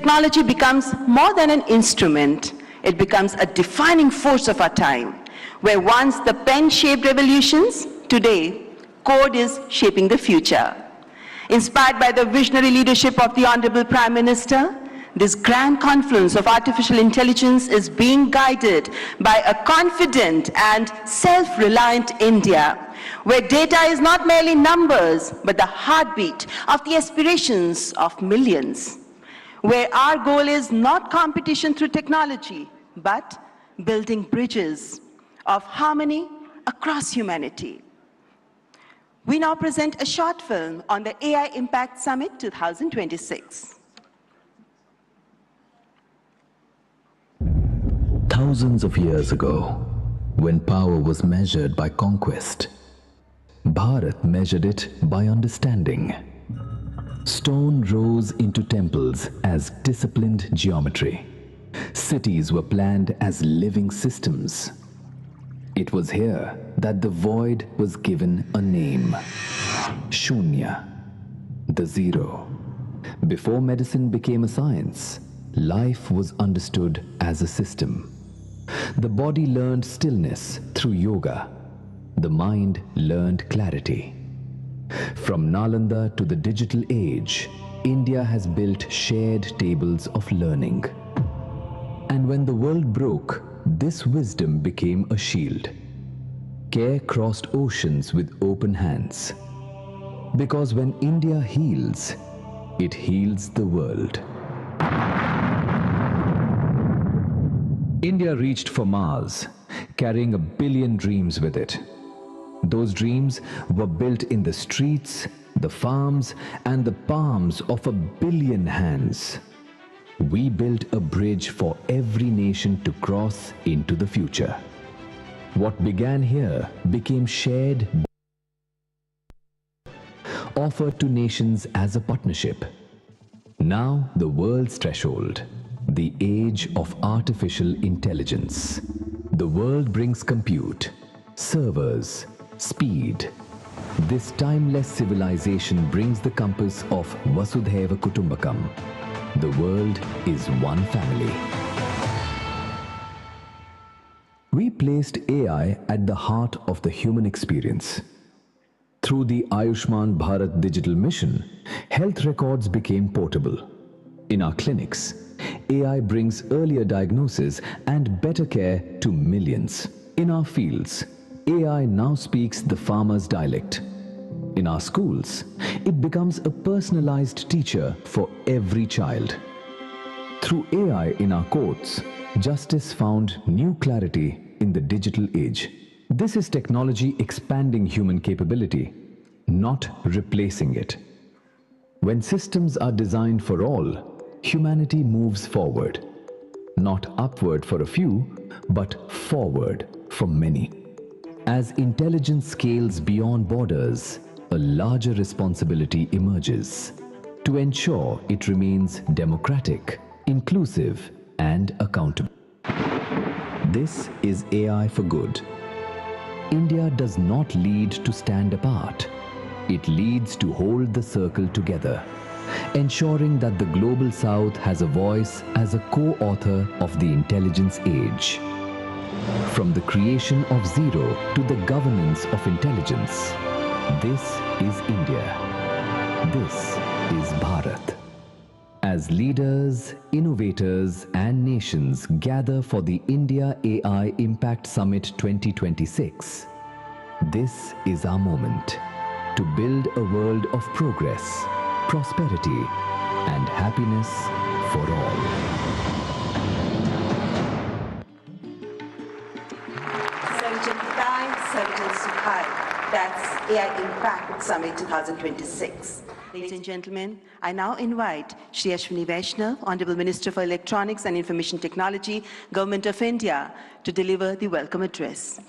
technology becomes more than an instrument. It becomes a defining force of our time, where once the pen shaped revolutions, today code is shaping the future. Inspired by the visionary leadership of the Honorable Prime Minister, this grand confluence of artificial intelligence is being guided by a confident and self-reliant India, where data is not merely numbers, but the heartbeat of the aspirations of millions, where our goal is not competition through technology, but building bridges of harmony across humanity. We now present a short film on the AI Impact Summit 2026. Thousands of years ago, when power was measured by conquest, Bharat measured it by understanding. Stone rose into temples as disciplined geometry. Cities were planned as living systems. It was here that the void was given a name. Shunya, the zero. Before medicine became a science, life was understood as a system. The body learned stillness through yoga. The mind learned clarity. From Nalanda to the digital age, India has built shared tables of learning. And when the world broke, this wisdom became a shield. Care crossed oceans with open hands. Because when India heals, it heals the world. India reached for Mars, carrying 1 billion dreams with it. Those dreams were built in the streets, the farms, and the palms of 1 billion hands. We built a bridge for every nation to cross into the future. What began here became shared, offered to nations as a partnership. Now the world's threshold, the age of artificial intelligence. The world brings compute, servers, speed. This timeless civilization brings the compass of Vasudhaiva Kutumbakam. The world is one family. We placed AI at the heart of the human experience. Through the Ayushman Bharat Digital Mission, health records became portable. In our clinics, AI brings earlier diagnosis and better care to millions. In our fields, AI now speaks the farmer's dialect. In our schools, it becomes a personalized teacher for every child. Through AI in our courts, justice found new clarity in the digital age. This is technology expanding human capability, not replacing it. When systems are designed for all, humanity moves forward. Not upward for a few, but forward for many. As intelligence scales beyond borders, a larger responsibility emerges to ensure it remains democratic, inclusive, and accountable. This is AI for good. India does not lead to stand apart. It leads to hold the circle together, ensuring that the Global South has a voice as a co-author of the intelligence age. From the creation of zero to the governance of intelligence, this is India. This is Bharat. As leaders, innovators, and nations gather for the India AI Impact Summit 2026, this is our moment to build a world of progress, prosperity, and happiness for all. That's AI Impact Summit 2026. Ladies and gentlemen, I now invite Shri Ashwini Vaishnav, Honorable Minister for Electronics and Information Technology, Government of India, to deliver the welcome address.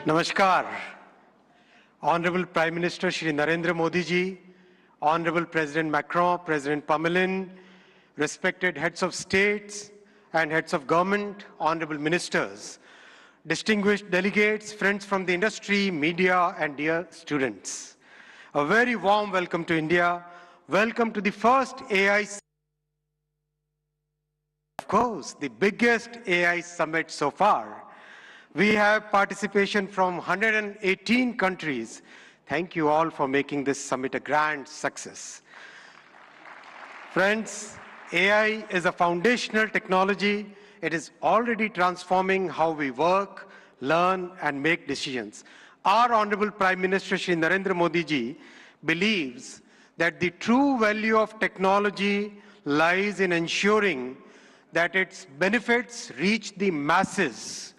Namaskar. Honorable Prime Minister Shri Narendra Modi ji, Honorable President Macron, President Pamelin, respected heads of states and heads of government, honorable ministers, distinguished delegates, friends from the industry, media, and dear students. A very warm welcome to India. Welcome to the first AI, of course, the biggest AI summit so far. We have participation from 118 countries. Thank you all for making this summit a grand success. Friends, AI is a foundational technology. It is already transforming how we work, learn, and make decisions. Our Honorable Prime Minister Shri Narendra Modi ji believes that the true value of technology lies in ensuring that its benefits reach the masses.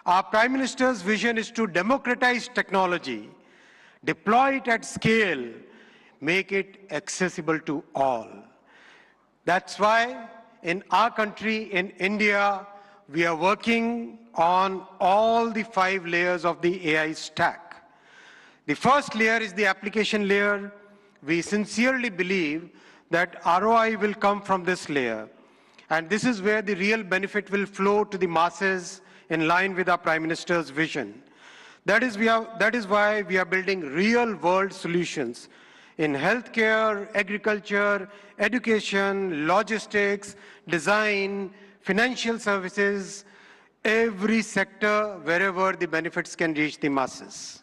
Our Prime Minister's vision is to democratize technology, deploy it at scale, make it accessible to all. That's why in our country, in India, we are working on all the 5 layers of the AI stack. The first layer is the application layer. We sincerely believe that ROI will come from this layer. And this is where the real benefit will flow to the masses in line with our Prime Minister's vision. That is why we are building real-world solutions in healthcare, agriculture, education, logistics, design, financial services, every sector wherever the benefits can reach the masses.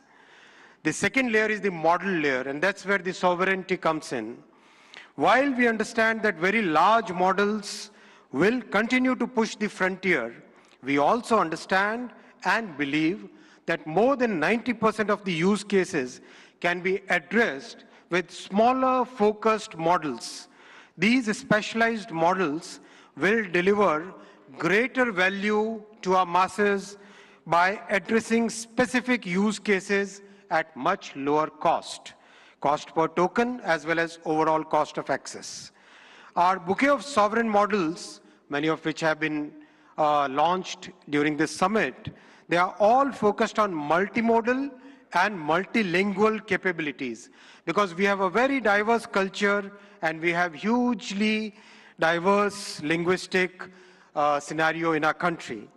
The second layer is the model layer, and that's where the sovereignty comes in. While we understand that very large models will continue to push the frontier, we also understand and believe that more than 90% of the use cases can be addressed with smaller focused models. These specialized models will deliver greater value to our masses by addressing specific use cases at much lower cost per token as well as overall cost of access. Our bouquet of sovereign models, many of which have been launched during this summit, they are all focused on multimodal and multilingual capabilities because we have a very diverse culture and we have hugely diverse linguistic scenario in our country.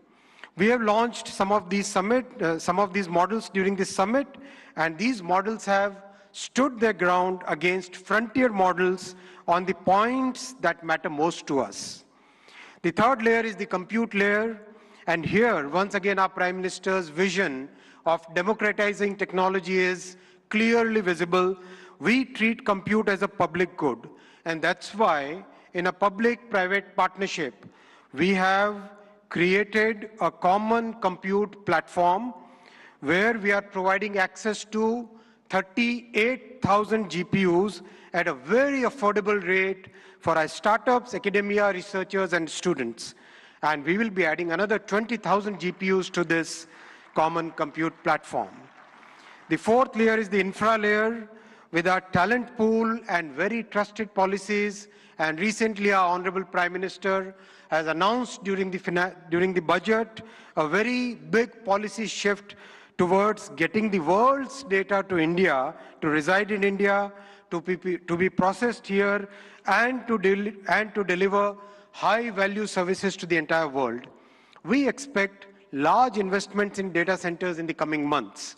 We have launched some of these models during this summit, and these models have stood their ground against frontier models on the points that matter most to us. The third layer is the compute layer, and here, once again, our Prime Minister's vision of democratizing technology is clearly visible. We treat compute as a public good, and that's why in a public-private partnership, we have created a common compute platform where we are providing access to 38,000 GPUs at a very affordable rate for our startups, academia, researchers, and students. And we will be adding another 20,000 GPUs to this common compute platform. The fourth layer is the infra layer with our talent pool and very trusted policies. And recently, our Honorable Prime Minister has announced during the budget a very big policy shift towards getting the world's data to India, to reside in India, to be processed here, and to deliver high-value services to the entire world. We expect large investments in data centers in the coming months.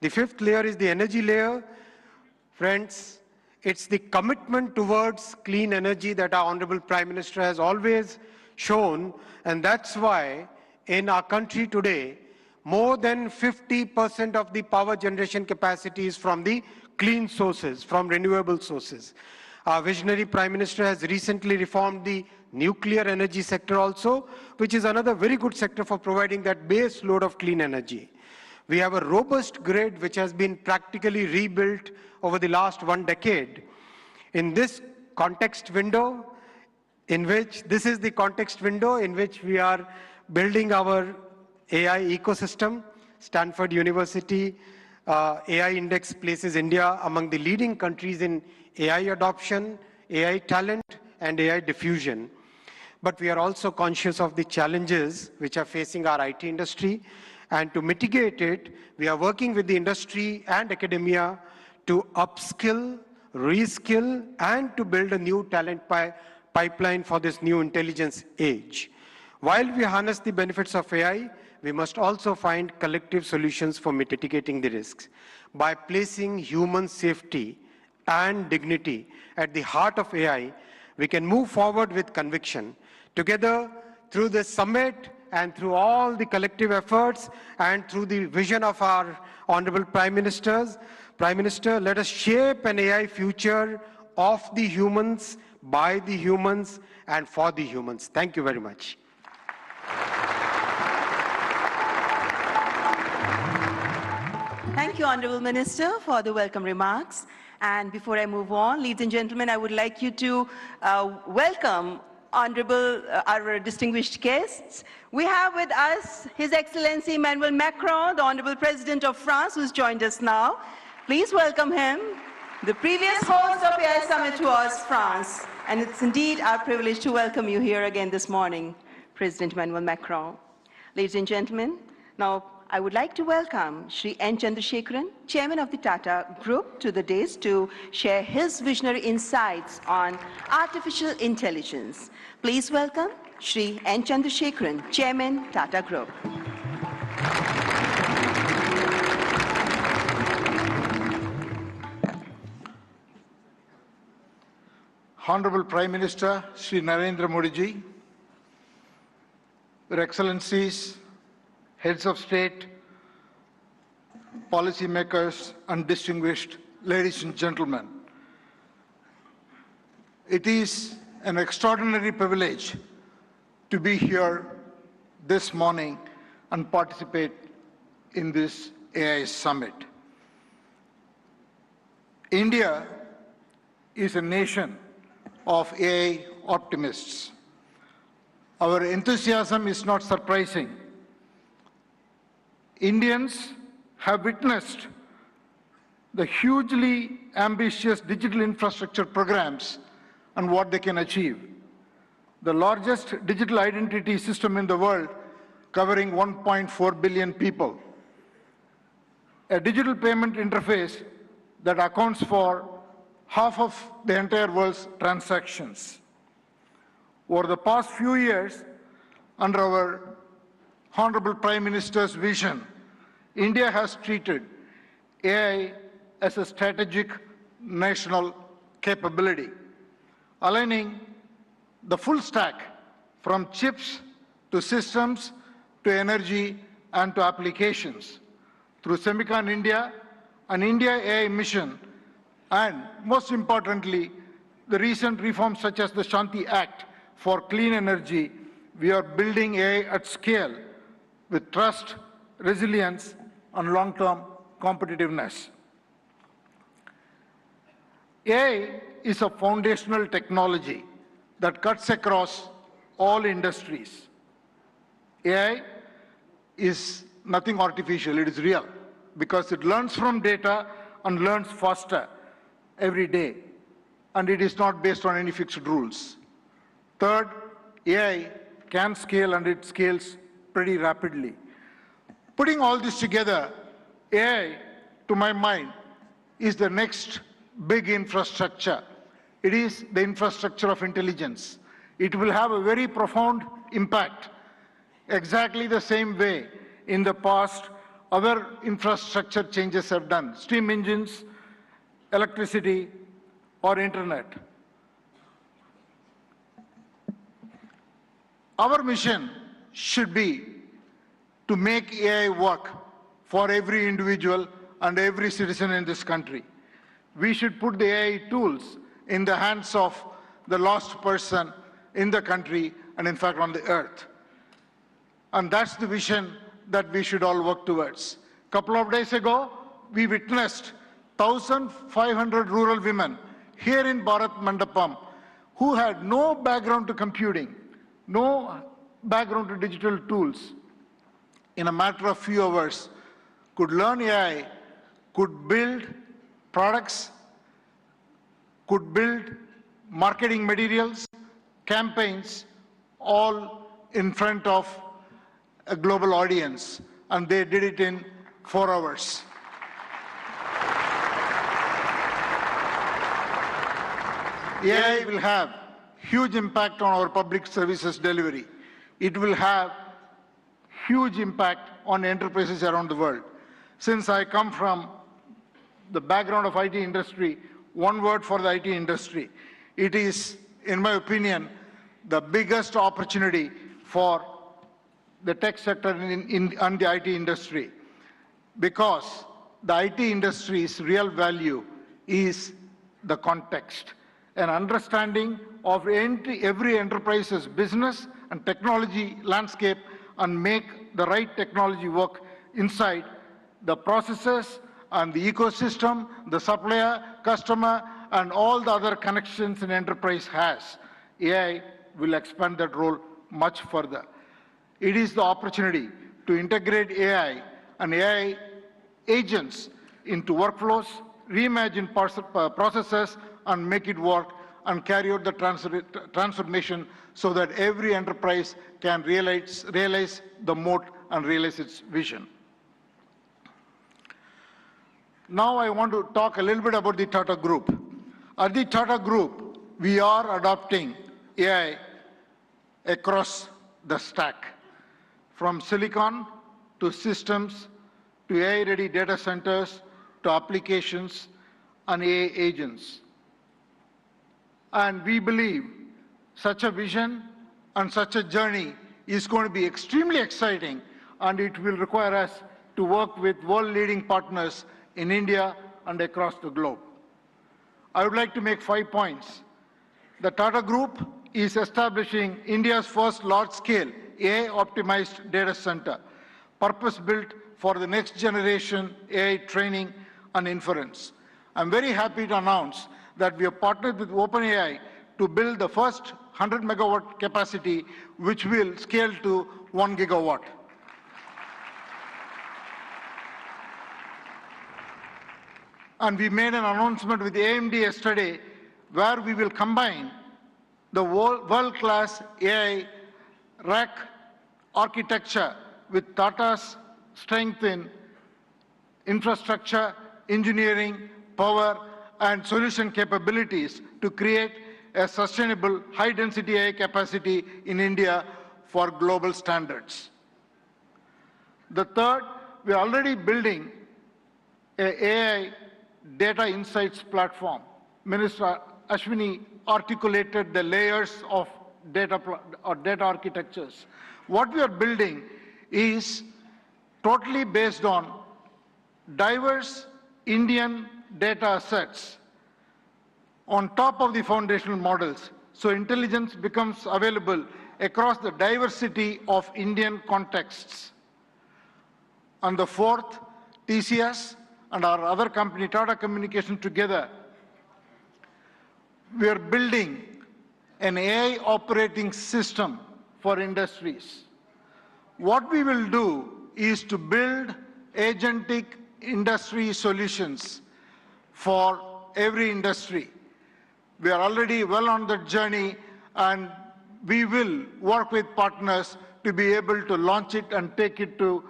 The fifth layer is the energy layer. Friends, it's the commitment towards clean energy that our Honorable Prime Minister has always shown, and that's why in our country today, more than 50% of the power generation capacity is from the clean sources, from renewable sources. Our visionary Prime Minister has recently reformed the nuclear energy sector also, which is another very good sector for providing that base load of clean energy. We have a robust grid which has been practically rebuilt over the last 1 decade. In this context window, this is the context window in which we are building our AI ecosystem. Stanford University AI Index places India among the leading countries in AI adoption, AI talent, and AI diffusion. But we are also conscious of the challenges which are facing our IT industry. And to mitigate it, we are working with the industry and academia to upskill, reskill, and to build a new talent pipeline for this new intelligence age. While we harness the benefits of AI, we must also find collective solutions for mitigating the risks. By placing human safety and dignity at the heart of AI, we can move forward with conviction. Together, through this summit and through all the collective efforts and through the vision of our Honorable Prime Minister, let us shape an AI future of the humans, by the humans, and for the humans. Thank you very much. Thank you, Honorable Minister, for the welcome remarks. And before I move on, ladies and gentlemen, I would like you to welcome our distinguished guests. We have with us His Excellency Emmanuel Macron, the Honorable President of France, who's joined us now. Please welcome him. The previous host of AI Summit was France, and it's indeed our privilege to welcome you here again this morning, President Emmanuel Macron. Ladies and gentlemen, now I would like to welcome Shri N. Chandrasekaran, Chairman of the Tata Group, to the dais to share his visionary insights on artificial intelligence. Please welcome Shri N. Chandrasekaran, Chairman, Tata Group. Honorable Prime Minister Shri Narendra Modi ji, Your Excellencies, Heads of State, policymakers, and distinguished ladies and gentlemen. It is an extraordinary privilege to be here this morning and participate in this AI Summit. India is a nation of AI optimists. Our enthusiasm is not surprising. Indians have witnessed the hugely ambitious digital infrastructure programs and what they can achieve. The largest digital identity system in the world, covering 1.4 billion people. A digital payment interface that accounts for half of the entire world's transactions. Over the past few years, under our Honorable Prime Minister's vision, India has treated AI as a strategic national capability, aligning the full stack from chips to systems to energy and to applications through Semicon India, an India AI mission, and most importantly, the recent reforms such as the Shanti Act for clean energy. We are building AI at scale with trust, resilience, and long-term competitiveness. AI is a foundational technology that cuts across all industries. AI is nothing artificial, it is real, because it learns from data and learns faster every day, and it is not based on any fixed rules. Third, AI can scale, and it scales pretty rapidly. Putting all this together, AI, to my mind, is the next big infrastructure. It is the infrastructure of intelligence. It will have a very profound impact, exactly the same way in the past other infrastructure changes have done, steam engines, electricity, or internet. Our mission should be to make AI work for every individual and every citizen in this country. We should put the AI tools in the hands of the last person in the country and in fact on the earth. And that's the vision that we should all work towards. A couple of days ago, we witnessed 1,500 rural women here in Bharat Mandapam who had no background to computing, no background to digital tools. In a matter of few hours, could learn AI, could build products, could build marketing materials, campaigns, all in front of a global audience, and they did it in 4 hours. AI will have huge impact on our public services delivery. It will have huge impact on enterprises around the world. Since I come from the background of IT industry, one word for the IT industry. It is, in my opinion, the biggest opportunity for the tech sector and the IT industry, because the IT industry's real value is the context, an understanding of every enterprise's business and technology landscape, and make the right technology work inside the processes and the ecosystem, the supplier, customer, and all the other connections an enterprise has. AI will expand that role much further. It is the opportunity to integrate AI and AI agents into workflows, reimagine processes, and make it work, and carry out the transformation so that every enterprise can realize the moat and realize its vision. Now I want to talk a little bit about the Tata Group. At the Tata Group, we are adopting AI across the stack, from silicon to systems to AI-ready data centers to applications and AI agents. And we believe such a vision and such a journey is going to be extremely exciting, and it will require us to work with world-leading partners in India and across the globe. I would like to make 5 points. The Tata Group is establishing India's first large-scale AI-optimized data center, purpose-built for the next generation AI training and inference. I'm very happy to announce that we have partnered with OpenAI to build the first 100 megawatt capacity, which will scale to 1 gigawatt. And we made an announcement with AMD yesterday where we will combine the world-class AI rack architecture with Tata's strength in infrastructure, engineering, power, and solution capabilities to create a sustainable high-density AI capacity in India for global standards. The third, we are already building an AI data insights platform. Minister Ashwini articulated the layers of data architectures. What we are building is totally based on diverse Indian data sets on top of the foundational models. So intelligence becomes available across the diversity of Indian contexts. And the fourth, TCS and our other company, Tata Communications, together, we are building an AI operating system for industries. What we will do is to build agentic industry solutions for every industry. We are already well on that journey, and we will work with partners to be able to launch it and take it to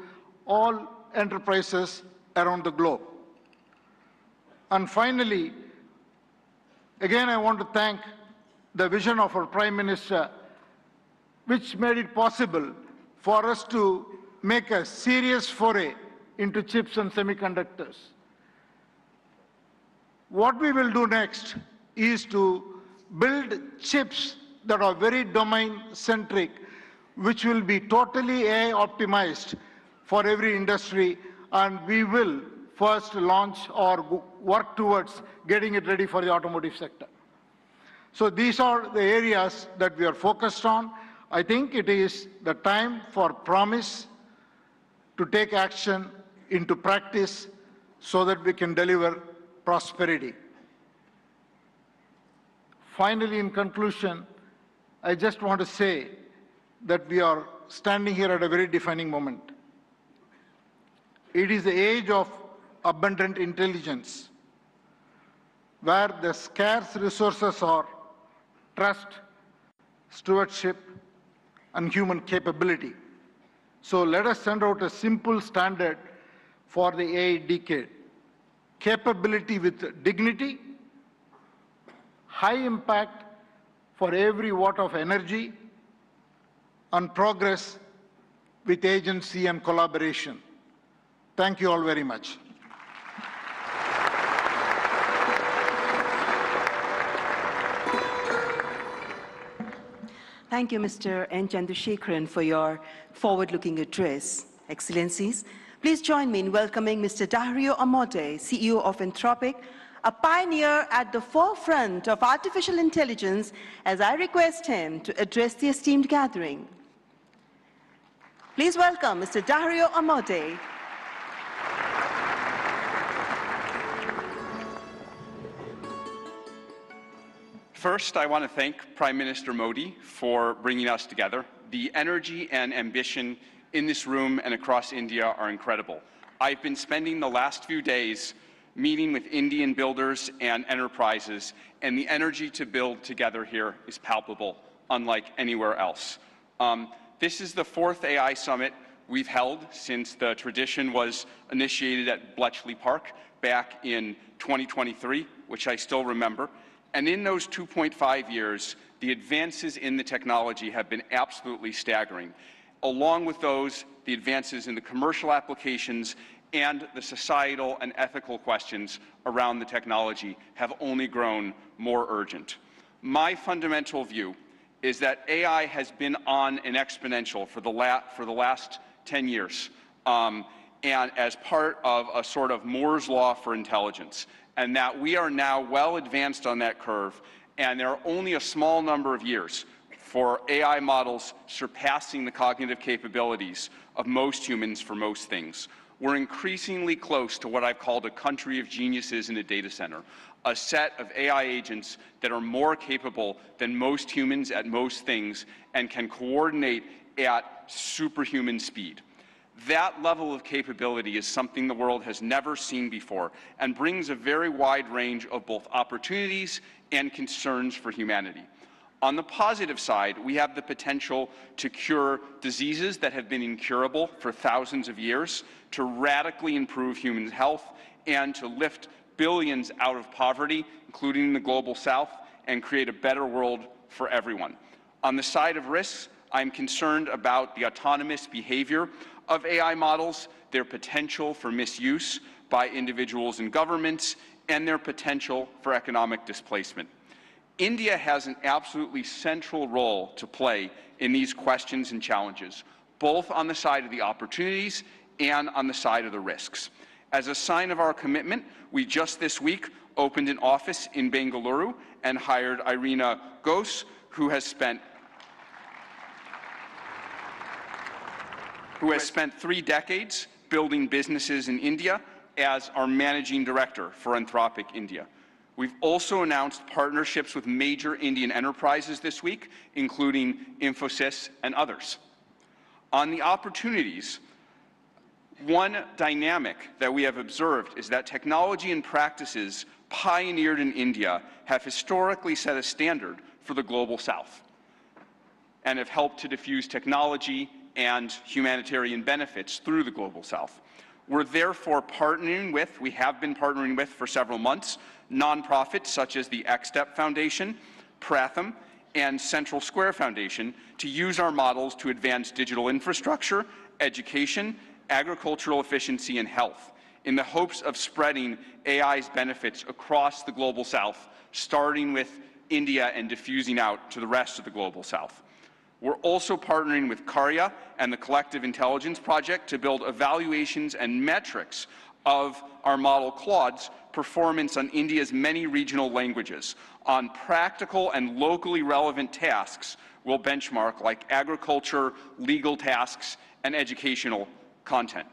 all enterprises around the globe. And finally, again, I want to thank the vision of our Prime Minister, which made it possible for us to make a serious foray into chips and semiconductors. What we will do next is to build chips that are very domain-centric, which will be totally AI-optimized for every industry, and we will first launch or work towards getting it ready for the automotive sector. So these are the areas that we are focused on. I think it is the time for promise to take action into practice so that we can deliver prosperity. Finally, in conclusion, I just want to say that we are standing here at a very defining moment. It is the age of abundant intelligence, where the scarce resources are trust, stewardship, and human capability. So let us send out a simple standard for the AI decade. Capability with dignity, high impact for every watt of energy, and progress with agency and collaboration. Thank you all very much. Thank you, Mr. N. Chandrasekharan, for your forward-looking address. Excellencies, please join me in welcoming Mr. Dario Amodei, CEO of Anthropic, a pioneer at the forefront of artificial intelligence, as I request him to address the esteemed gathering. Please welcome Mr. Dario Amodei. First, I want to thank Prime Minister Modi for bringing us together. The energy and ambition in this room and across India are incredible. I've been spending the last few days meeting with Indian builders and enterprises, and the energy to build together here is palpable, unlike anywhere else. This is the 4th AI summit we've held since the tradition was initiated at Bletchley Park back in 2023, which I still remember. And in those 2.5 years, the advances in the technology have been absolutely staggering. Along with those, the advances in the commercial applications and the societal and ethical questions around the technology have only grown more urgent. My fundamental view is that AI has been on an exponential for the last 10 years, and as part of a sort of Moore's law for intelligence, and that we are now well advanced on that curve, and there are only a small number of years for AI models surpassing the cognitive capabilities of most humans for most things. We're increasingly close to what I've called a country of geniuses in a data center, a set of AI agents that are more capable than most humans at most things and can coordinate at superhuman speed. That level of capability is something the world has never seen before and brings a very wide range of both opportunities and concerns for humanity. On the positive side, we have the potential to cure diseases that have been incurable for thousands of years, to radically improve human health, and to lift billions out of poverty, including in the global south, and create a better world for everyone. On the side of risks, I'm concerned about the autonomous behavior of AI models, their potential for misuse by individuals and governments, and their potential for economic displacement. India has an absolutely central role to play in these questions and challenges, both on the side of the opportunities and on the side of the risks. As a sign of our commitment, we just this week opened an office in Bengaluru and hired Irina Ghose, who has spent 3 decades building businesses in India as our managing director for Anthropic India. We've also announced partnerships with major Indian enterprises this week, including Infosys and others. On the opportunities, one dynamic that we have observed is that technology and practices pioneered in India have historically set a standard for the global south and have helped to diffuse technology and humanitarian benefits through the global south. We're therefore we have been partnering with for several months, nonprofits such as the XSTEP Foundation, Pratham, and Central Square Foundation to use our models to advance digital infrastructure, education, agricultural efficiency, and health, in the hopes of spreading AI's benefits across the global south, starting with India and diffusing out to the rest of the global south. We're also partnering with Karya and the Collective Intelligence Project to build evaluations and metrics of our model Claude's performance on India's many regional languages. On practical and locally relevant tasks, we'll benchmark like agriculture, legal tasks, and educational content.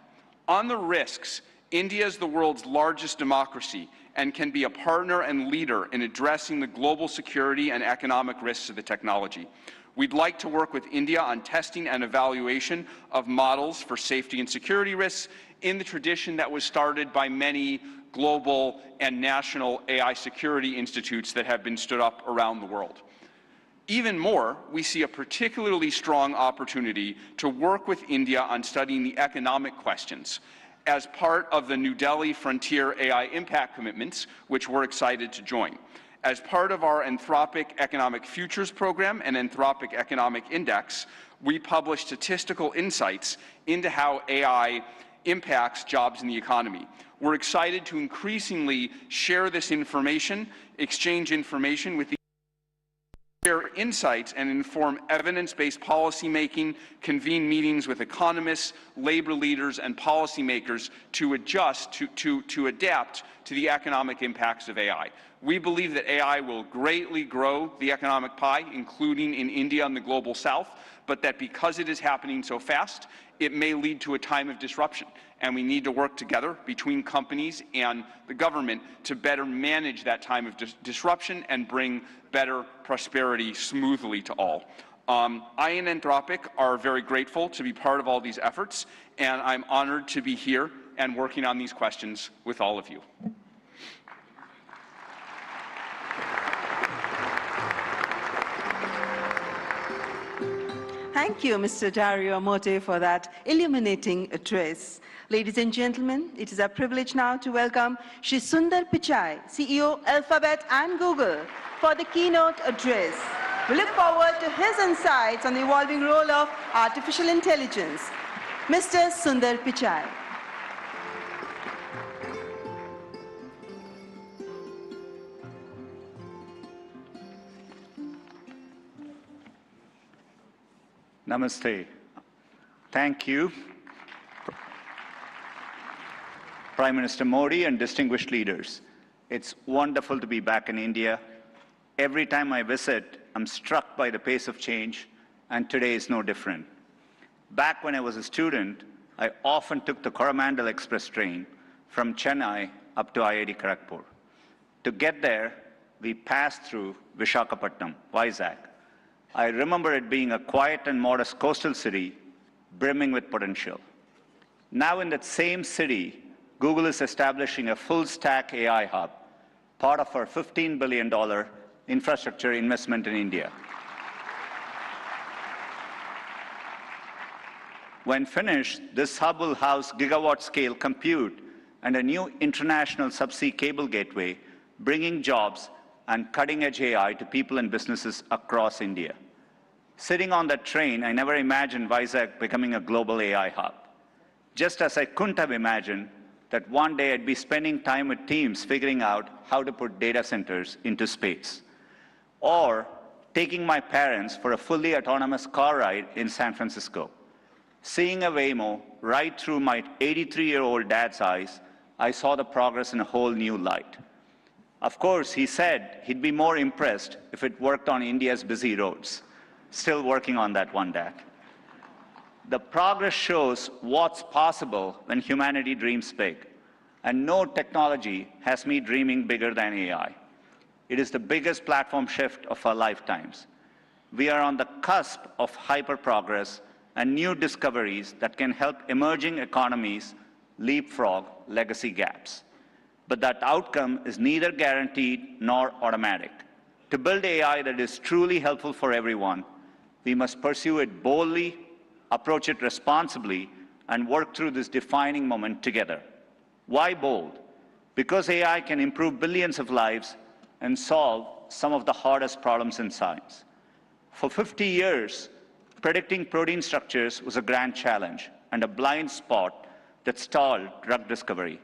On the risks, India is the world's largest democracy and can be a partner and leader in addressing the global security and economic risks of the technology. We'd like to work with India on testing and evaluation of models for safety and security risks in the tradition that was started by many global and national AI security institutes that have been stood up around the world. Even more, we see a particularly strong opportunity to work with India on studying the economic questions as part of the New Delhi Frontier AI Impact Commitments, which we're excited to join. As part of our Anthropic Economic Futures Program and Anthropic Economic Index, we publish statistical insights into how AI impacts jobs in the economy. We're excited to increasingly share this information, exchange information with the share insights and inform evidence-based policymaking, convene meetings with economists, labor leaders, and policymakers to adjust, to adapt to the economic impacts of AI. We believe that AI will greatly grow the economic pie, including in India and the global south, but that because it is happening so fast, it may lead to a time of disruption. And we need to work together between companies and the government to better manage that time of disruption and bring better prosperity smoothly to all. I and Anthropic are very grateful to be part of all these efforts, and I'm honored to be here and working on these questions with all of you. Thank you, Mr. Dario Amodei, for that illuminating address. Ladies and gentlemen, it is our privilege now to welcome Shri Sundar Pichai, CEO, Alphabet and Google, for the keynote address. We look forward to his insights on the evolving role of artificial intelligence. Mr. Sundar Pichai. Namaste. Thank you, Prime Minister Modi and distinguished leaders. It's wonderful to be back in India. Every time I visit, I'm struck by the pace of change, and today is no different. Back when I was a student, I often took the Coromandel Express train from Chennai up to IIT Kharagpur. To get there, we passed through Visakhapatnam, Vizag. I remember it being a quiet and modest coastal city, brimming with potential. Now in that same city, Google is establishing a full-stack AI hub, part of our $15 billion infrastructure investment in India. When finished, this hub will house gigawatt-scale compute and a new international subsea cable gateway, bringing jobs and cutting-edge AI to people and businesses across India. Sitting on that train, I never imagined Vizag becoming a global AI hub. Just as I couldn't have imagined that one day I'd be spending time with teams figuring out how to put data centers into space. Or taking my parents for a fully autonomous car ride in San Francisco. Seeing a Waymo right through my 83-year-old dad's eyes, I saw the progress in a whole new light. Of course, he said he'd be more impressed if it worked on India's busy roads. Still working on that one, Dad. The progress shows what's possible when humanity dreams big. And no technology has me dreaming bigger than AI. It is the biggest platform shift of our lifetimes. We are on the cusp of hyper-progress and new discoveries that can help emerging economies leapfrog legacy gaps. But that outcome is neither guaranteed nor automatic. To build AI that is truly helpful for everyone, we must pursue it boldly, approach it responsibly, and work through this defining moment together. Why bold? Because AI can improve billions of lives and solve some of the hardest problems in science. For 50 years, predicting protein structures was a grand challenge and a blind spot that stalled drug discovery.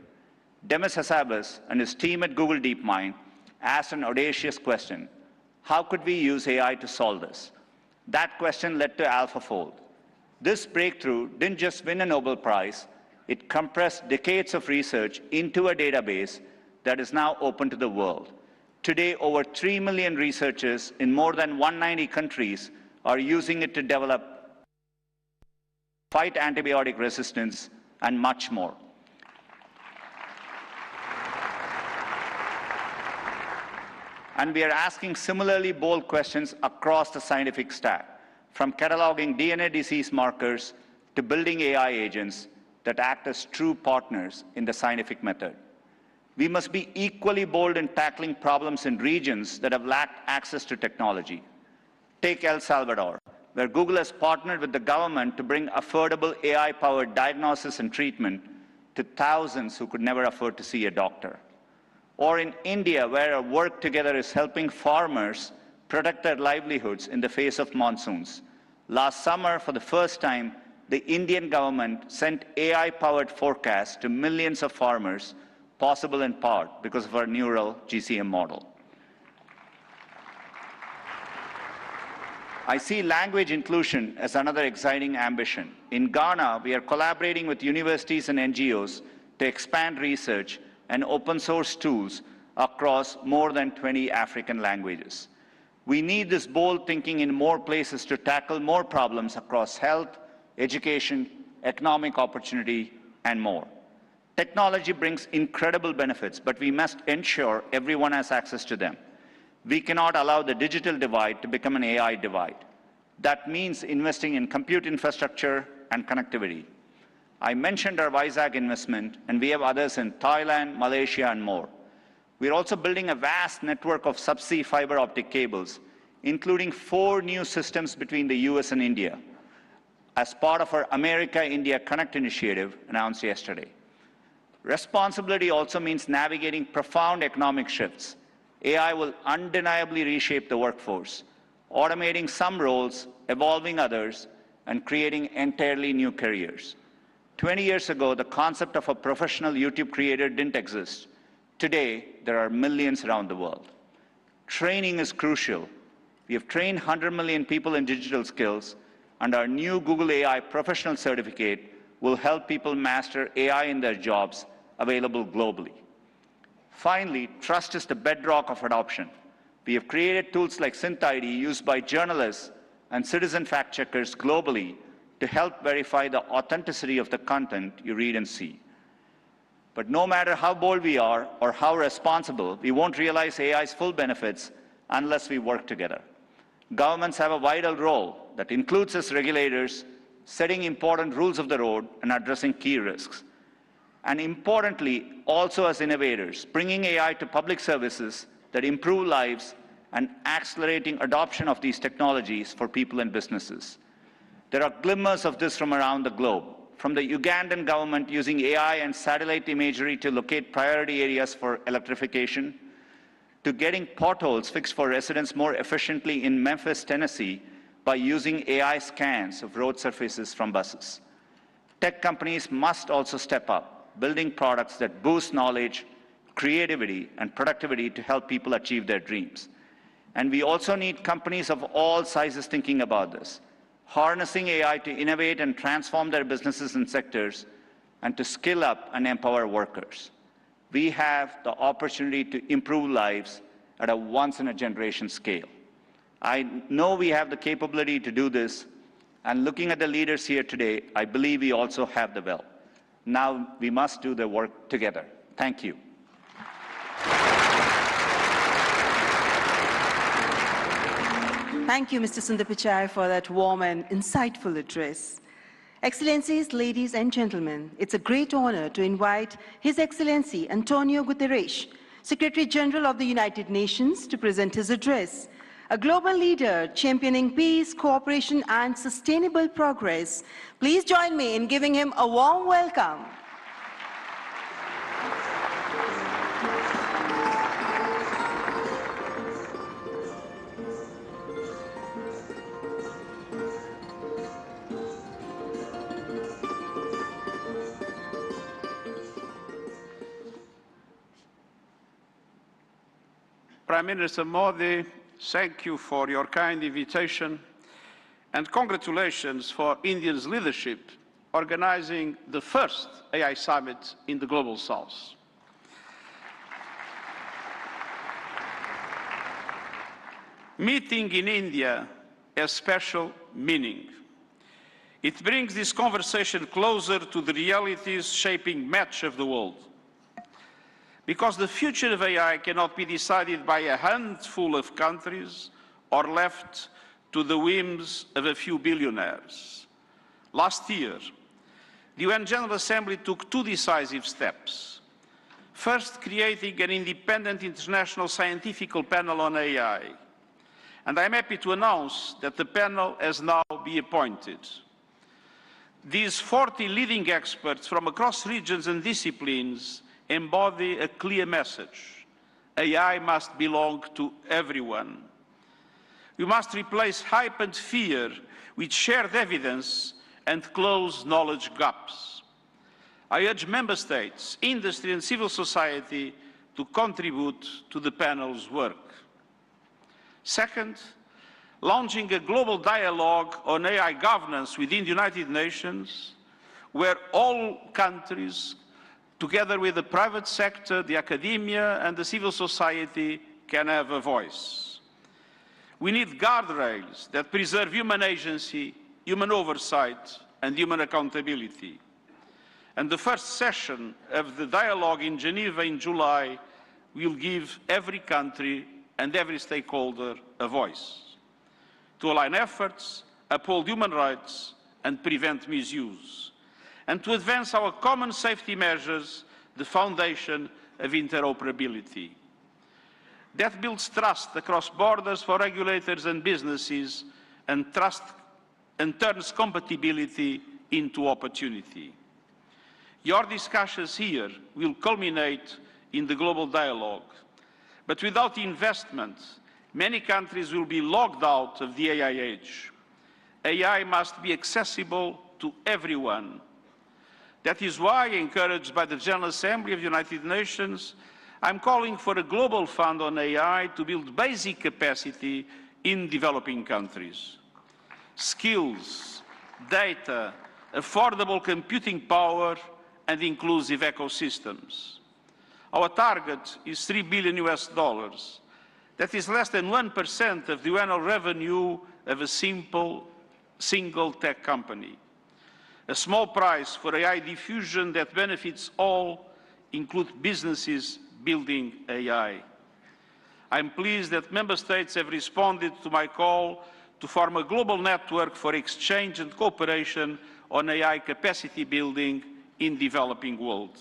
Demis Hassabis and his team at Google DeepMind asked an audacious question: how could we use AI to solve this? That question led to AlphaFold. This breakthrough didn't just win a Nobel Prize, it compressed decades of research into a database that is now open to the world. Today, over 3 million researchers in more than 190 countries are using it to develop, fight antibiotic resistance, and much more. And we are asking similarly bold questions across the scientific stack, from cataloging DNA disease markers to building AI agents that act as true partners in the scientific method. We must be equally bold in tackling problems in regions that have lacked access to technology. Take El Salvador, where Google has partnered with the government to bring affordable AI-powered diagnosis and treatment to thousands who could never afford to see a doctor. Or in India, where our work together is helping farmers protect their livelihoods in the face of monsoons. Last summer, for the first time, the Indian government sent AI-powered forecasts to millions of farmers, possible in part because of our neural GCM model. I see language inclusion as another exciting ambition. In Ghana, we are collaborating with universities and NGOs to expand research and open source tools across more than 20 African languages. We need this bold thinking in more places to tackle more problems across health, education, economic opportunity, and more. Technology brings incredible benefits, but we must ensure everyone has access to them. We cannot allow the digital divide to become an AI divide. That means investing in compute infrastructure and connectivity. I mentioned our Vizag investment, and we have others in Thailand, Malaysia, and more. We're also building a vast network of subsea fiber optic cables, including 4 new systems between the US and India, as part of our America-India Connect initiative announced yesterday. Responsibility also means navigating profound economic shifts. AI will undeniably reshape the workforce, automating some roles, evolving others, and creating entirely new careers. 20 years ago, the concept of a professional YouTube creator didn't exist. Today, there are millions around the world. Training is crucial. We have trained 100 million people in digital skills, and our new Google AI professional certificate will help people master AI in their jobs, available globally. Finally, trust is the bedrock of adoption. We have created tools like SynthID used by journalists and citizen fact-checkers globally to help verify the authenticity of the content you read and see. But no matter how bold we are or how responsible, we won't realize AI's full benefits unless we work together. Governments have a vital role that includes us regulators, setting important rules of the road and addressing key risks. And importantly, also as innovators, bringing AI to public services that improve lives and accelerating adoption of these technologies for people and businesses. There are glimmers of this from around the globe, from the Ugandan government using AI and satellite imagery to locate priority areas for electrification, to getting potholes fixed for residents more efficiently in Memphis, Tennessee, by using AI scans of road surfaces from buses. Tech companies must also step up, building products that boost knowledge, creativity, and productivity to help people achieve their dreams. And we also need companies of all sizes thinking about this, harnessing AI to innovate and transform their businesses and sectors, and to skill up and empower workers. We have the opportunity to improve lives at a once-in-a-generation scale. I know we have the capability to do this, and looking at the leaders here today, I believe we also have the will. Now we must do the work together. Thank you. Thank you, Mr. Sundar Pichai, for that warm and insightful address. Excellencies, ladies and gentlemen, it's a great honor to invite His Excellency Antonio Guterres, Secretary General of the United Nations, to present his address. A global leader championing peace, cooperation, and sustainable progress. Please join me in giving him a warm welcome. Prime Minister Modi, thank you for your kind invitation, and congratulations for India's leadership organizing the first AI summit in the Global South. Meeting in India has special meaning. It brings this conversation closer to the realities shaping much of the world. Because the future of AI cannot be decided by a handful of countries or left to the whims of a few billionaires. Last year, the UN General Assembly took 2 decisive steps. First, creating an independent international scientific panel on AI. And I'm happy to announce that the panel has now been appointed. These 40 leading experts from across regions and disciplines embody a clear message. AI must belong to everyone. We must replace hype and fear with shared evidence and close knowledge gaps. I urge Member States, industry and civil society to contribute to the panel's work. Second, launching a global dialogue on AI governance within the United Nations, where all countries, together with the private sector, the academia and the civil society, can have a voice. We need guardrails that preserve human agency, human oversight, and human accountability. And the first session of the dialogue in Geneva in July will give every country and every stakeholder a voice to align efforts, uphold human rights, and prevent misuse, and to advance our common safety measures, the foundation of interoperability. That builds trust across borders for regulators and businesses, and turns compatibility into opportunity. Your discussions here will culminate in the global dialogue, but without investment, many countries will be locked out of the AI age. AI must be accessible to everyone. That is why, encouraged by the General Assembly of the United Nations, I'm calling for a global fund on AI to build basic capacity in developing countries. Skills, data, affordable computing power, and inclusive ecosystems. Our target is $3 billion US. That is less than 1% of the annual revenue of a single tech company. A small price for AI diffusion that benefits all, include businesses building AI. I'm pleased that Member States have responded to my call to form a global network for exchange and cooperation on AI capacity building in developing world.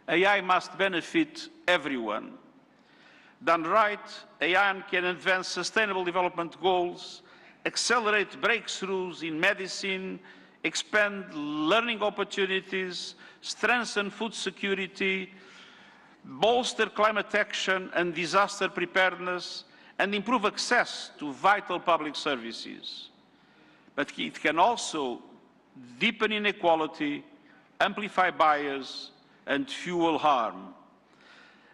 AI must benefit everyone. Done right, AI can advance sustainable development goals, accelerate breakthroughs in medicine, expand learning opportunities, strengthen food security, bolster climate action and disaster preparedness, and improve access to vital public services. But it can also deepen inequality, amplify bias, and fuel harm.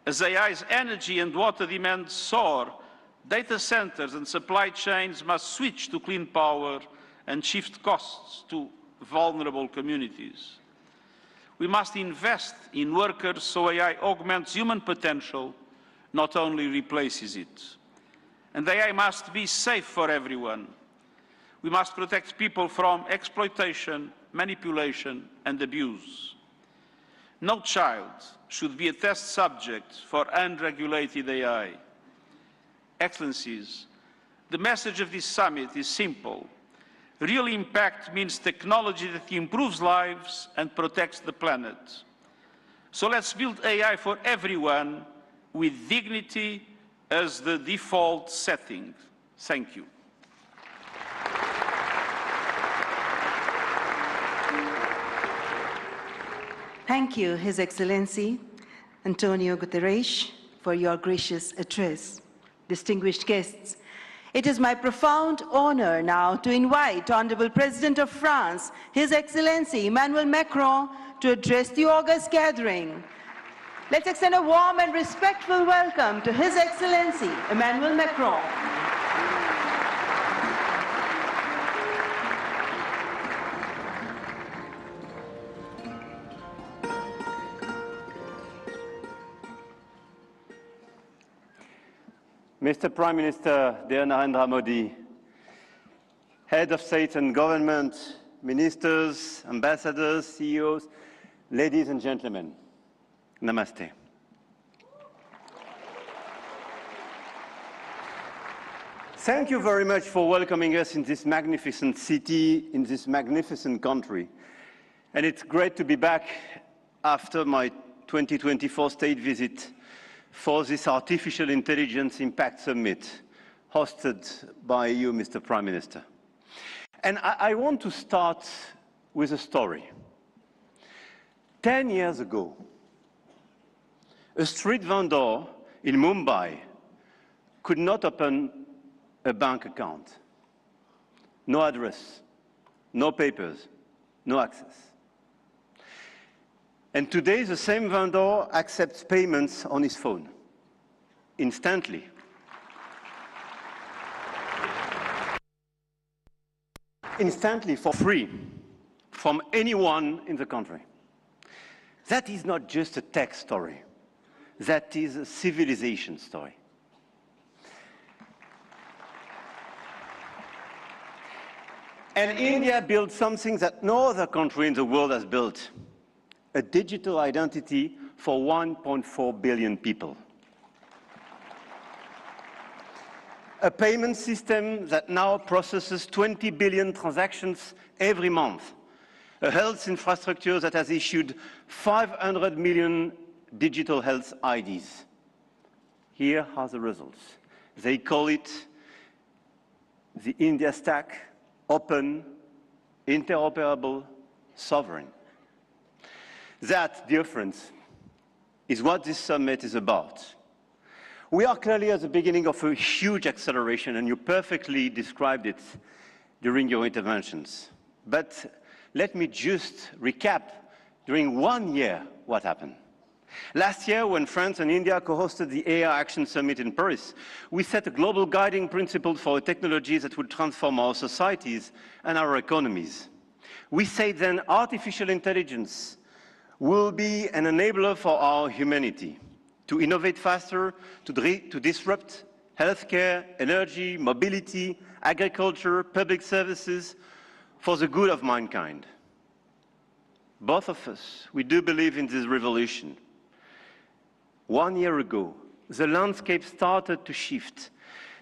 As AI's energy and water demands soar, data centers and supply chains must switch to clean power and shift costs to vulnerable communities. We must invest in workers so AI augments human potential, not only replaces it. And AI must be safe for everyone. We must protect people from exploitation, manipulation, and abuse. No child should be a test subject for unregulated AI. Excellencies, the message of this summit is simple. Real impact means technology that improves lives and protects the planet. So let's build AI for everyone with dignity as the default setting. Thank you. Thank you, His Excellency Antonio Guterres, for your gracious address. Distinguished guests, it is my profound honor now to invite Honorable President of France, His Excellency Emmanuel Macron, to address the august gathering. Let's extend a warm and respectful welcome to His Excellency Emmanuel Macron. Mr. Prime Minister, dear Narendra Modi, Head of State and Government, Ministers, Ambassadors, CEOs, ladies and gentlemen, Namaste. Thank you very much for welcoming us in this magnificent city, in this magnificent country. And it's great to be back after my 2024 state visit for this Artificial Intelligence Impact Summit, hosted by you, Mr. Prime Minister. And I want to start with a story. 10 years ago, a street vendor in Mumbai could not open a bank account. no address, no papers, no access. And today, the same vendor accepts payments on his phone, instantly. Instantly, for free, from anyone in the country. That is not just a tech story. That is a civilization story. And India built something that no other country in the world has built, a digital identity for 1.4 billion people. A payment system that now processes 20 billion transactions every month. A health infrastructure that has issued 500 million digital health IDs. Here are the results. They call it the India Stack, open, interoperable, sovereign. That, dear friends, is what this summit is about. We are clearly at the beginning of a huge acceleration, and you perfectly described it during your interventions. But let me just recap during 1 year what happened. Last year, when France and India co-hosted the AI Action Summit in Paris, we set a global guiding principle for technologies that would transform our societies and our economies. We said then artificial intelligence will be an enabler for our humanity, to innovate faster, to disrupt healthcare, energy, mobility, agriculture, public services, for the good of mankind. Both of us, we do believe in this revolution. 1 year ago, the landscape started to shift.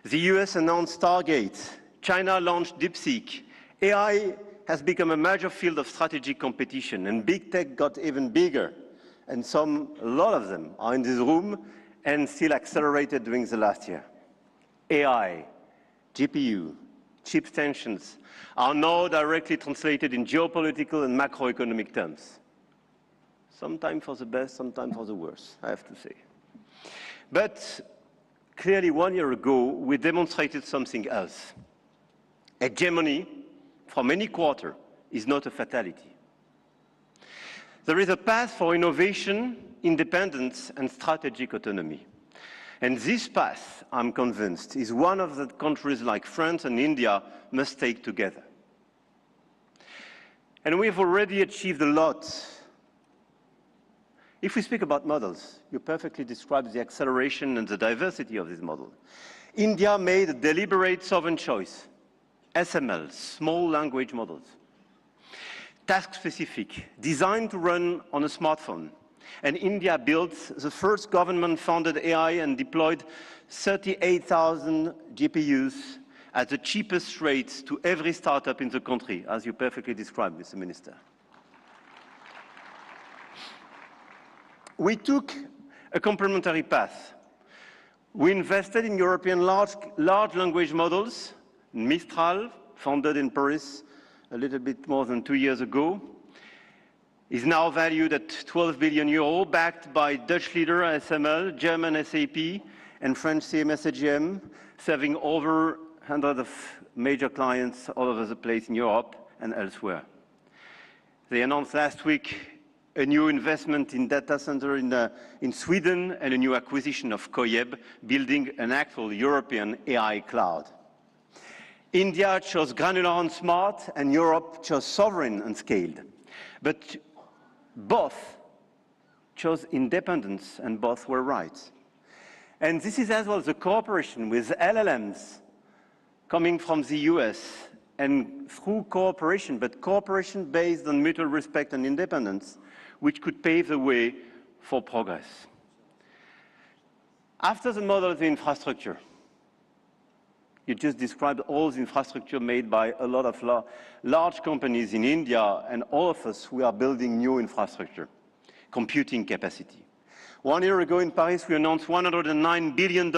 The US announced Stargate, China launched DeepSeek, AI has become a major field of strategic competition, and big tech got even bigger. And a lot of them are in this room and still accelerated during the last year. AI, GPU, chip tensions are now directly translated in geopolitical and macroeconomic terms. Sometimes for the best, sometimes for the worst, I have to say. But clearly 1 year ago, we demonstrated something else. Hegemony from any quarter is not a fatality. There is a path for innovation, independence, and strategic autonomy. And this path, I'm convinced, is one of the countries like France and India must take together. And we've already achieved a lot. If we speak about models, you perfectly described the acceleration and the diversity of this model. India made a deliberate sovereign choice. SML, small language models. Task-specific, designed to run on a smartphone. And India built the first government-funded AI and deployed 38,000 GPUs at the cheapest rates to every startup in the country, as you perfectly described, Mr. Minister. We took a complementary path. We invested in European large language models, Mistral, founded in Paris a little bit more than 2 years ago, is now valued at 12 billion euro, backed by Dutch leader SML, German SAP, and French CMS AGM, serving over 100 of major clients all over the place in Europe and elsewhere. They announced last week a new investment in data center in Sweden and a new acquisition of Koyeb, building an actual European AI cloud. India chose granular and smart, and Europe chose sovereign and scaled. But both chose independence, and both were right. And this is as well the cooperation with LLMs coming from the US, and through cooperation, but cooperation based on mutual respect and independence, which could pave the way for progress. After the model of the infrastructure, you just described all the infrastructure made by a lot of large companies in India, and all of us, we are building new infrastructure, computing capacity. 1 year ago in Paris, we announced $109 billion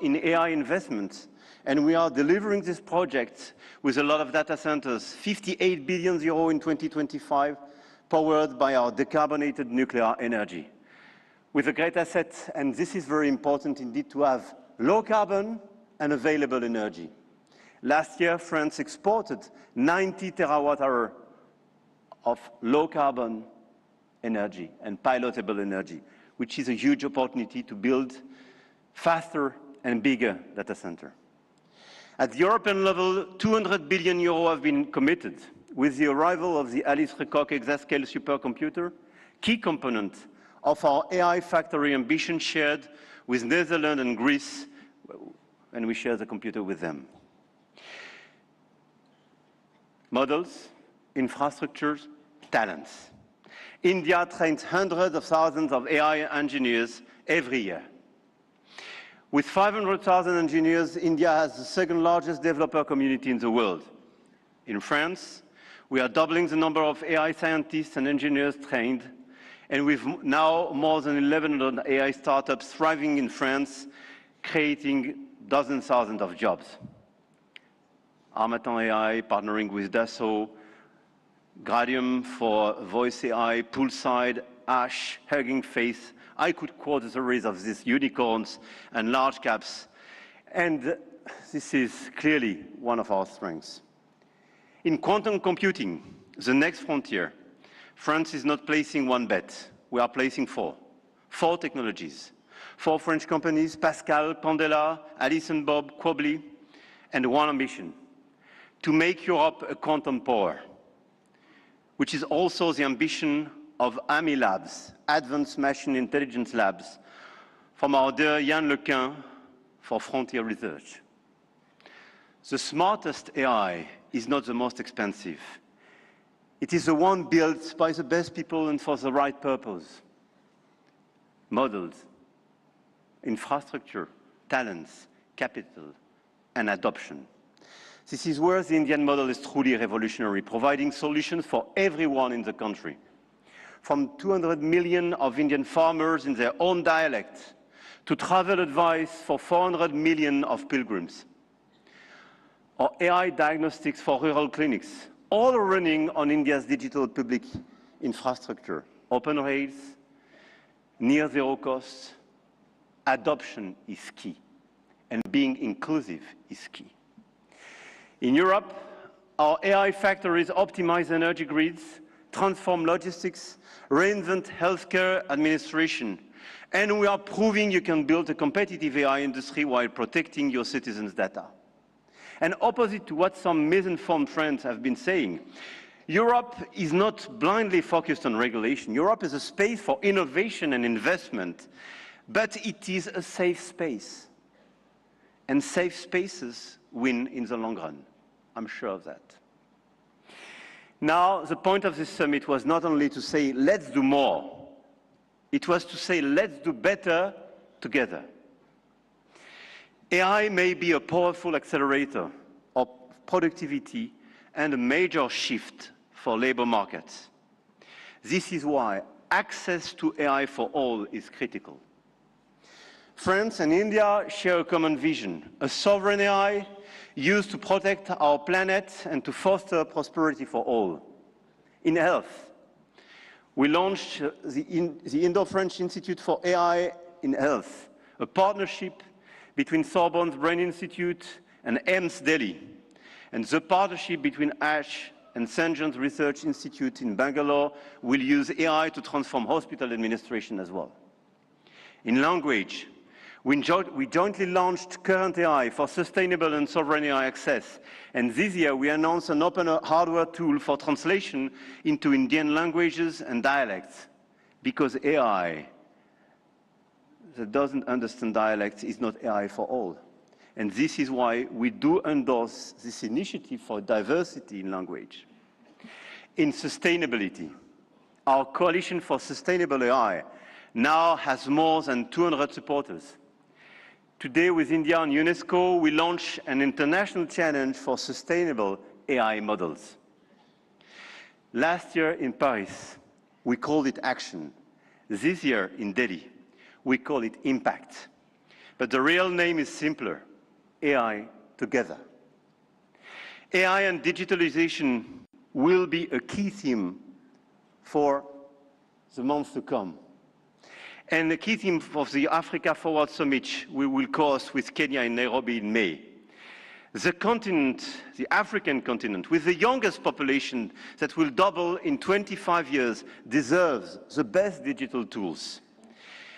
in AI investments, and we are delivering this project with a lot of data centers, 58 billion euro in 2025, powered by our decarbonated nuclear energy. With a great asset, and this is very important indeed, to have low carbon and available energy. Last year, France exported 90 terawatt-hour of low-carbon energy and pilotable energy, which is a huge opportunity to build faster and bigger data center. At the European level, 200 billion euro have been committed with the arrival of the Alice Lecoq exascale supercomputer, key component of our AI factory ambition shared with Netherlands and Greece, and we share the computer with them. Models, infrastructures, talents. India trains hundreds of thousands of AI engineers every year. With 500,000 engineers, India has the second largest developer community in the world. In France, we are doubling the number of AI scientists and engineers trained, and we've now more than 1,100 AI startups thriving in France, creating dozens, thousands of jobs. Harmattan AI partnering with Dassault, Gradium for voice AI, Poolside, Ash, Hugging Face. I could quote the stories of these unicorns and large caps, and this is clearly one of our strengths. In quantum computing, the next frontier, France is not placing one bet. We are placing four technologies. 4 French companies, Pascal, Pandela, Alice and Bob, Quobly, and one ambition, to make Europe a quantum power, which is also the ambition of AMI Labs, Advanced Machine Intelligence Labs, from our dear Yann Lequin for Frontier Research. The smartest AI is not the most expensive. It is the one built by the best people and for the right purpose. Models, infrastructure, talents, capital, and adoption. This is where the Indian model is truly revolutionary, providing solutions for everyone in the country. From 200 million of Indian farmers in their own dialect, to travel advice for 400 million of pilgrims, or AI diagnostics for rural clinics, all running on India's digital public infrastructure. Open rails, near zero cost, adoption is key, and being inclusive is key. In Europe, our AI factories optimize energy grids, transform logistics, reinvent healthcare administration, and we are proving you can build a competitive AI industry while protecting your citizens' data. And opposite to what some misinformed friends have been saying, Europe is not blindly focused on regulation. Europe is a space for innovation and investment, but it is a safe space. And safe spaces win in the long run. I'm sure of that. Now, the point of this summit was not only to say, let's do more. It was to say, let's do better together. AI may be a powerful accelerator of productivity and a major shift for labor markets. This is why access to AI for all is critical. France and India share a common vision, a sovereign AI used to protect our planet and to foster prosperity for all. In health, we launched the Indo-French Institute for AI in Health, a partnership between Sorbonne's Brain Institute and AIIMS Delhi, and the partnership between ASH and St. John's Research Institute in Bangalore will use AI to transform hospital administration as well. In language, we jointly launched Current AI for sustainable and sovereign AI access. And this year, we announced an open hardware tool for translation into Indian languages and dialects. Because AI that doesn't understand dialects is not AI for all. And this is why we do endorse this initiative for diversity in language. In sustainability, our Coalition for Sustainable AI now has more than 200 supporters. Today, with India and UNESCO, we launch an international challenge for sustainable AI models. Last year in Paris, we called it action. This year in Delhi, we call it impact. But the real name is simpler, AI together. AI and digitalization will be a key theme for the months to come. And the key theme of the Africa Forward Summit we will co-host with Kenya in Nairobi in May. The continent, the African continent, with the youngest population that will double in 25 years, deserves the best digital tools.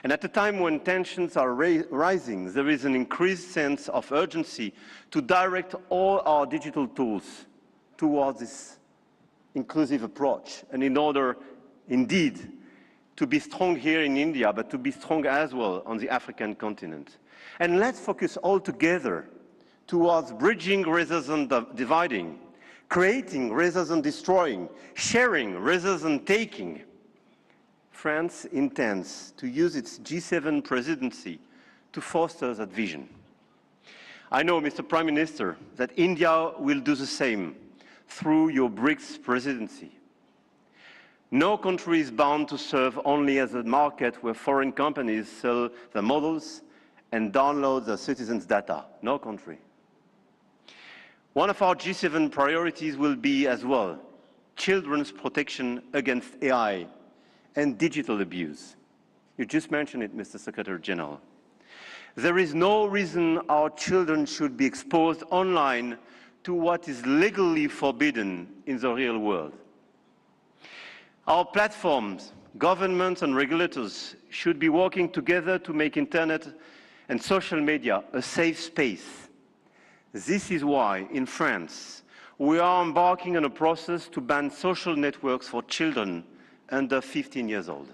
And at a time when tensions are rising, there is an increased sense of urgency to direct all our digital tools towards this inclusive approach. And in order, indeed, to be strong here in India, but to be strong as well on the African continent. And let's focus all together towards bridging rather than dividing, creating rather than destroying, sharing rather than taking. France intends to use its G7 presidency to foster that vision. I know, Mr. Prime Minister, that India will do the same through your BRICS presidency. No country is bound to serve only as a market where foreign companies sell their models and download their citizens' data. No country. One of our G7 priorities will be as well children's protection against AI and digital abuse. You just mentioned it, Mr. Secretary General. There is no reason our children should be exposed online to what is legally forbidden in the real world. Our platforms, governments and regulators should be working together to make internet and social media a safe space. This is why, in France, we are embarking on a process to ban social networks for children under 15 years old.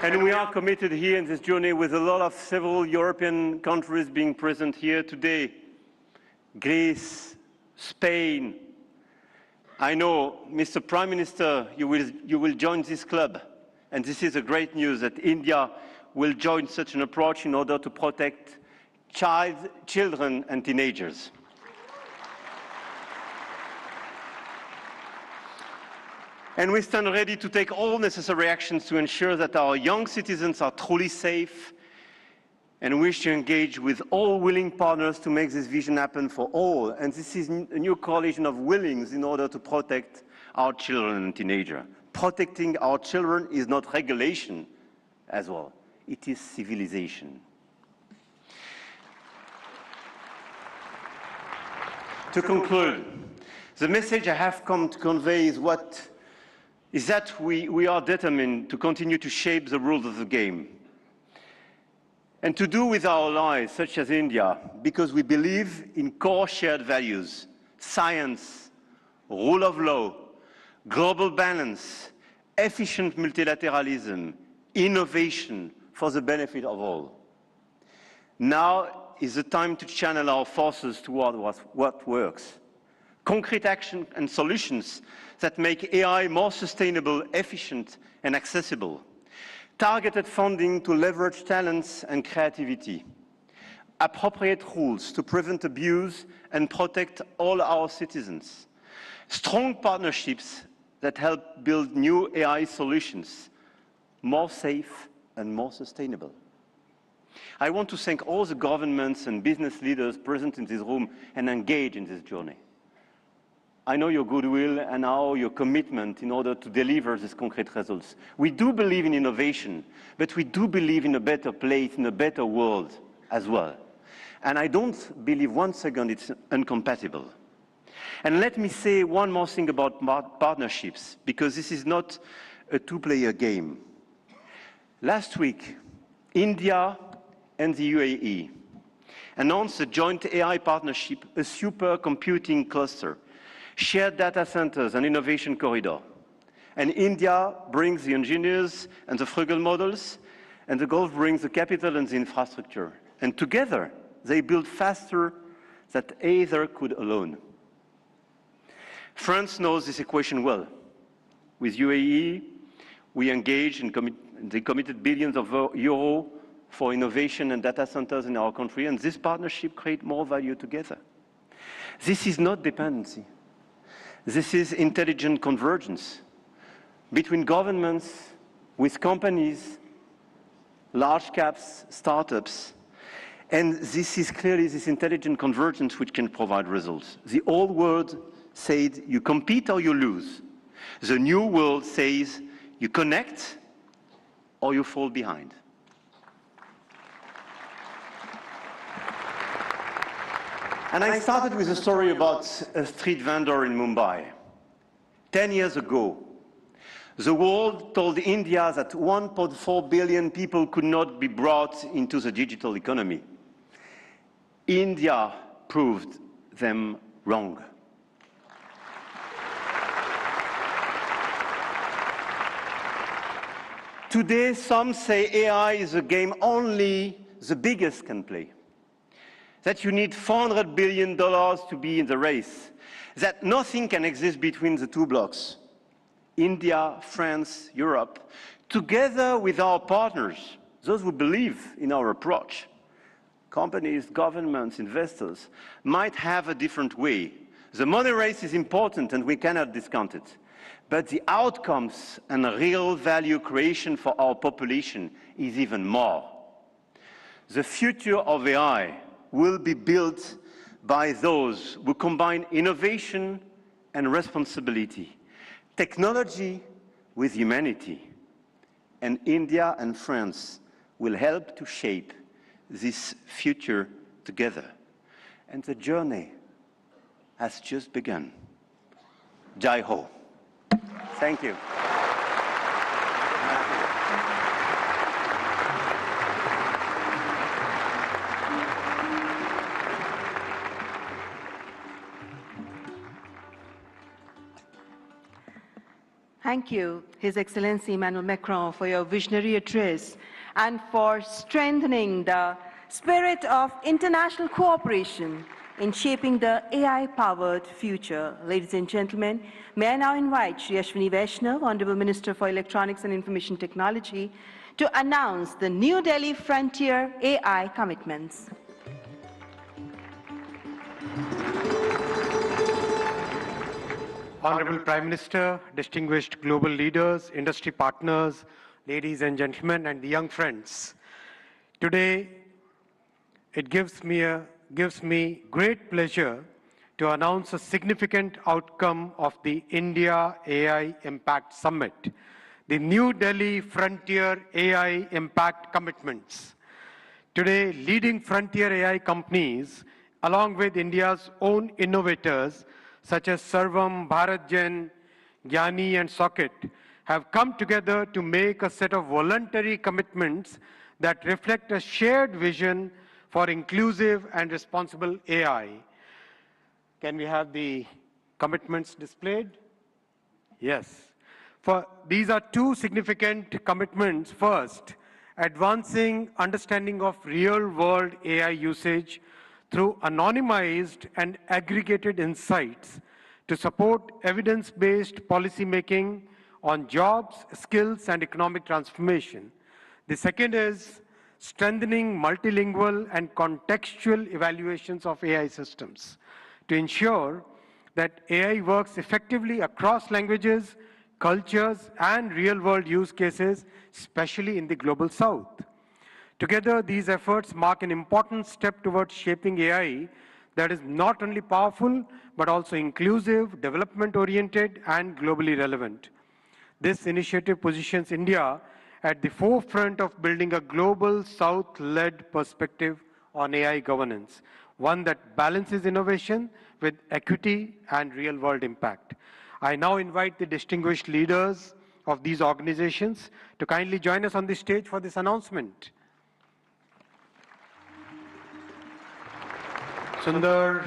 And we are committed here in this journey with a lot of several European countries being present here today. Greece, Spain. I know, Mr. Prime Minister, you will join this club. And this is a great news that India will join such an approach in order to protect children and teenagers. And we stand ready to take all necessary actions to ensure that our young citizens are truly safe, and wish to engage with all willing partners to make this vision happen for all. And this is a new coalition of willings in order to protect our children and teenagers. Protecting our children is not regulation as well. It is civilization. To conclude, the message I have come to convey is that we are determined to continue to shape the rules of the game. And to do with our allies, such as India, because we believe in core shared values, science, rule of law, global balance, efficient multilateralism, innovation for the benefit of all. Now is the time to channel our forces toward what works. Concrete action and solutions that make AI more sustainable, efficient, and accessible. Targeted funding to leverage talents and creativity. Appropriate rules to prevent abuse and protect all our citizens. Strong partnerships that help build new AI solutions, more safe and more sustainable. I want to thank all the governments and business leaders present in this room and engaged in this journey. I know your goodwill and your commitment in order to deliver these concrete results. We do believe in innovation, but we do believe in a better place, in a better world as well. And I don't believe one second it's incompatible. And let me say one more thing about partnerships, because this is not a two-player game. Last week, India and the UAE announced a joint AI partnership, a supercomputing cluster, shared data centers and innovation corridor. And India brings the engineers and the frugal models, and the Gulf brings the capital and the infrastructure. And together, they build faster than either could alone. France knows this equation well. With UAE, we engaged and they committed billions of euros for innovation and data centers in our country, and this partnership creates more value together. This is not dependency. This is intelligent convergence between governments, with companies, large caps, startups, and this is clearly this intelligent convergence which can provide results. The old world said you compete or you lose. The new world says you connect or you fall behind. And I started with a story about a street vendor in Mumbai. 10 years ago, the world told India that 1.4 billion people could not be brought into the digital economy. India proved them wrong. Today, some say AI is a game only the biggest can play. That you need $400 billion to be in the race. That nothing can exist between the two blocks. India, France, Europe, together with our partners, those who believe in our approach, companies, governments, investors, might have a different way. The money race is important and we cannot discount it. But the outcomes and real value creation for our population is even more. The future of AI will be built by those who combine innovation and responsibility, technology with humanity. And India and France will help to shape this future together. And the journey has just begun. Jai Ho. Thank you. Thank you, His Excellency Emmanuel Macron, for your visionary address and for strengthening the spirit of international cooperation in shaping the AI-powered future. Ladies and gentlemen, may I now invite Shri Ashwini Vaishnav, Honorable Minister for Electronics and Information Technology, to announce the New Delhi Frontier AI commitments. Honorable Prime Minister, distinguished global leaders, industry partners, ladies and gentlemen, and the young friends. Today, it gives me great pleasure to announce a significant outcome of the India AI Impact Summit, the New Delhi Frontier AI Impact Commitments. Today, leading frontier AI companies, along with India's own innovators, such as Sarvam, BharatGen, Gyani, and Socket, have come together to make a set of voluntary commitments that reflect a shared vision for inclusive and responsible AI. Can we have the commitments displayed? Yes. These are two significant commitments. First, advancing understanding of real-world AI usage through anonymized and aggregated insights to support evidence-based policymaking on jobs, skills, and economic transformation. The second is strengthening multilingual and contextual evaluations of AI systems to ensure that AI works effectively across languages, cultures, and real-world use cases, especially in the Global South. Together, these efforts mark an important step towards shaping AI that is not only powerful, but also inclusive, development-oriented, and globally relevant. This initiative positions India at the forefront of building a global South-led perspective on AI governance, one that balances innovation with equity and real-world impact. I now invite the distinguished leaders of these organizations to kindly join us on the stage for this announcement. Sundar,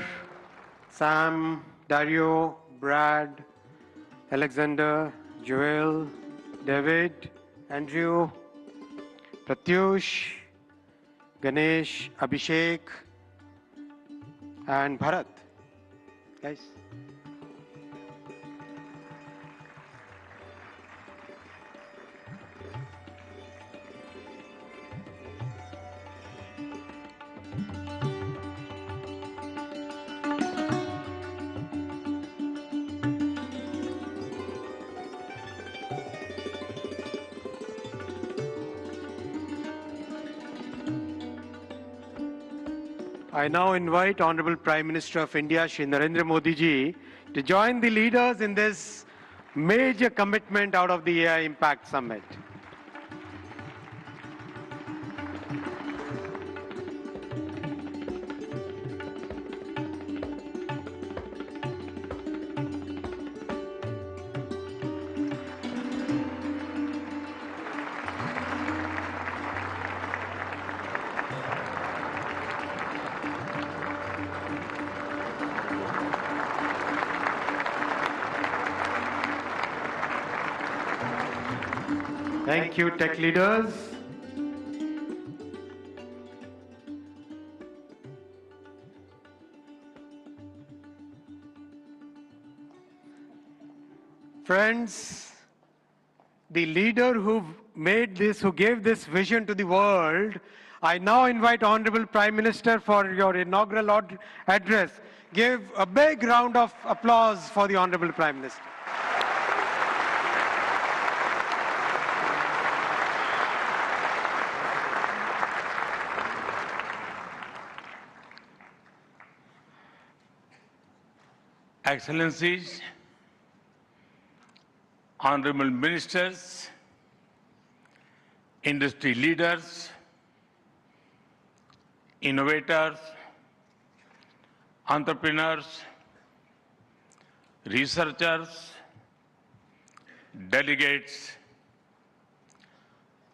Sam, Dario, Brad, Alexander, Joel, David, Andrew, Pratyush, Ganesh, Abhishek, and Bharat. Guys. I now invite Honorable Prime Minister of India, Shri Narendra Modi ji, to join the leaders in this major commitment out of the AI Impact Summit. Thank you, tech leaders. Friends, the leader who made this, who gave this vision to the world, I now invite Honorable Prime Minister for your inaugural address. Give a big round of applause for the Honorable Prime Minister. Excellencies, honorable ministers, industry leaders, innovators, entrepreneurs, researchers, delegates,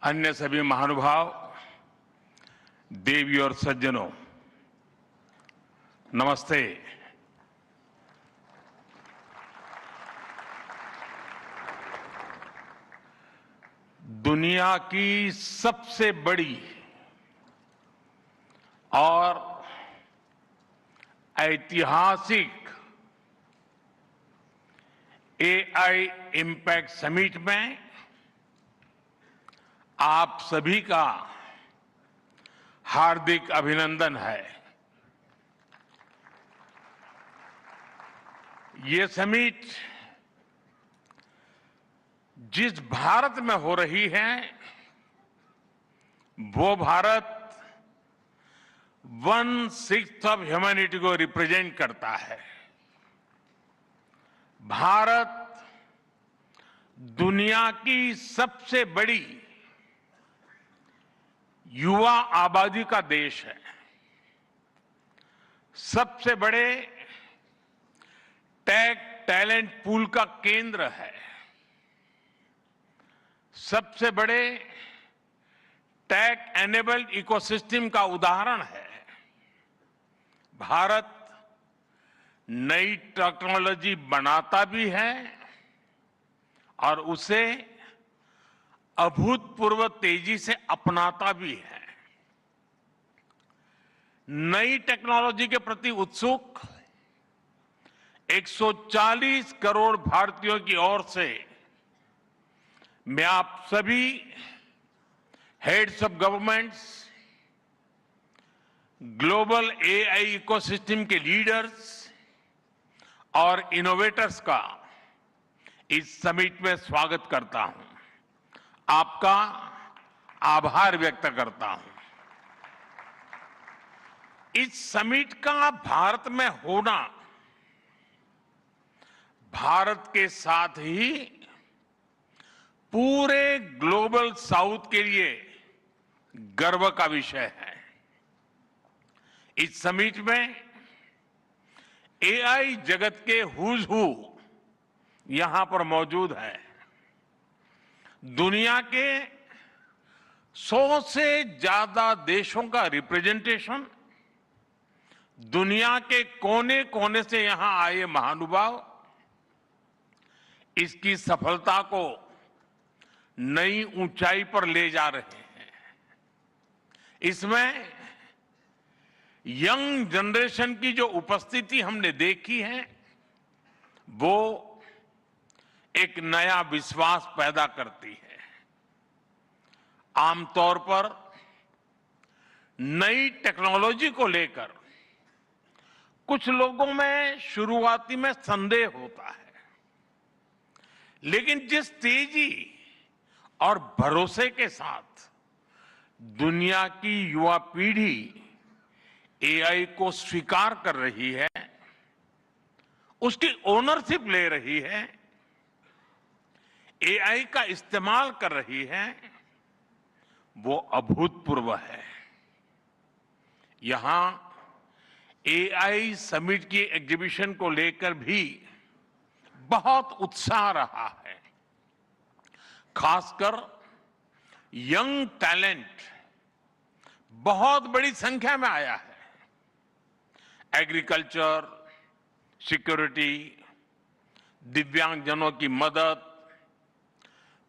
अन्य सभी महानुभाव, देवी और सज्जनों, नमस्ते। दुनिया की सबसे बड़ी और ऐतिहासिक एआई इम्पैक्ट समिट में आप सभी का हार्दिक अभिनंदन है। ये समिट जिस भारत में हो रही है, वो भारत 1/6 ऑफ ह्यूमैनिटी को रिप्रेजेंट करता है। भारत दुनिया की सबसे बड़ी युवा आबादी का देश है, सबसे बड़े टेक टैलेंट पूल का केंद्र है, सबसे बड़े टेक एनेबल्ड इकोसिस्टम का उदाहरण है। भारत नई टेक्नोलॉजी बनाता भी है और उसे अभूतपूर्व तेजी से अपनाता भी है। नई टेक्नोलॉजी के प्रति उत्सुक 140 करोड़ भारतीयों की ओर से मैं आप सभी heads of governments, global AI ecosystem के लीडर्स और इनोवेटर्स का इस समिट में स्वागत करता हूं, आपका आभार व्यक्त करता हूं। इस समिट का भारत में होना भारत के साथ ही पूरे ग्लोबल साउथ के लिए गर्व का विषय है। इस समिट में एआई जगत के हुज हू यहां पर मौजूद है। दुनिया के 100 से ज्यादा देशों का रिप्रेजेंटेशन, दुनिया के कोने कोने से यहां आए महानुभाव इसकी सफलता को नई ऊंचाई पर ले जा रहे हैं। इसमें यंग जनरेशन की जो उपस्थिति हमने देखी है, वो एक नया विश्वास पैदा करती है। आमतौर पर नई टेक्नोलॉजी को लेकर कुछ लोगों में शुरुआती में संदेह होता है, लेकिन जिस तेजी और भरोसे के साथ दुनिया की युवा पीढ़ी एआई को स्वीकार कर रही है, उसकी ओनरशिप ले रही है, एआई का इस्तेमाल कर रही है, वो अभूतपूर्व है। यहां एआई समिट की एग्जीबिशन को लेकर भी बहुत उत्साह रहा है। खासकर यंग टैलेंट बहुत बड़ी संख्या में आया है। एग्रीकल्चर, सिक्योरिटी, दिव्यांगजनों की मदद,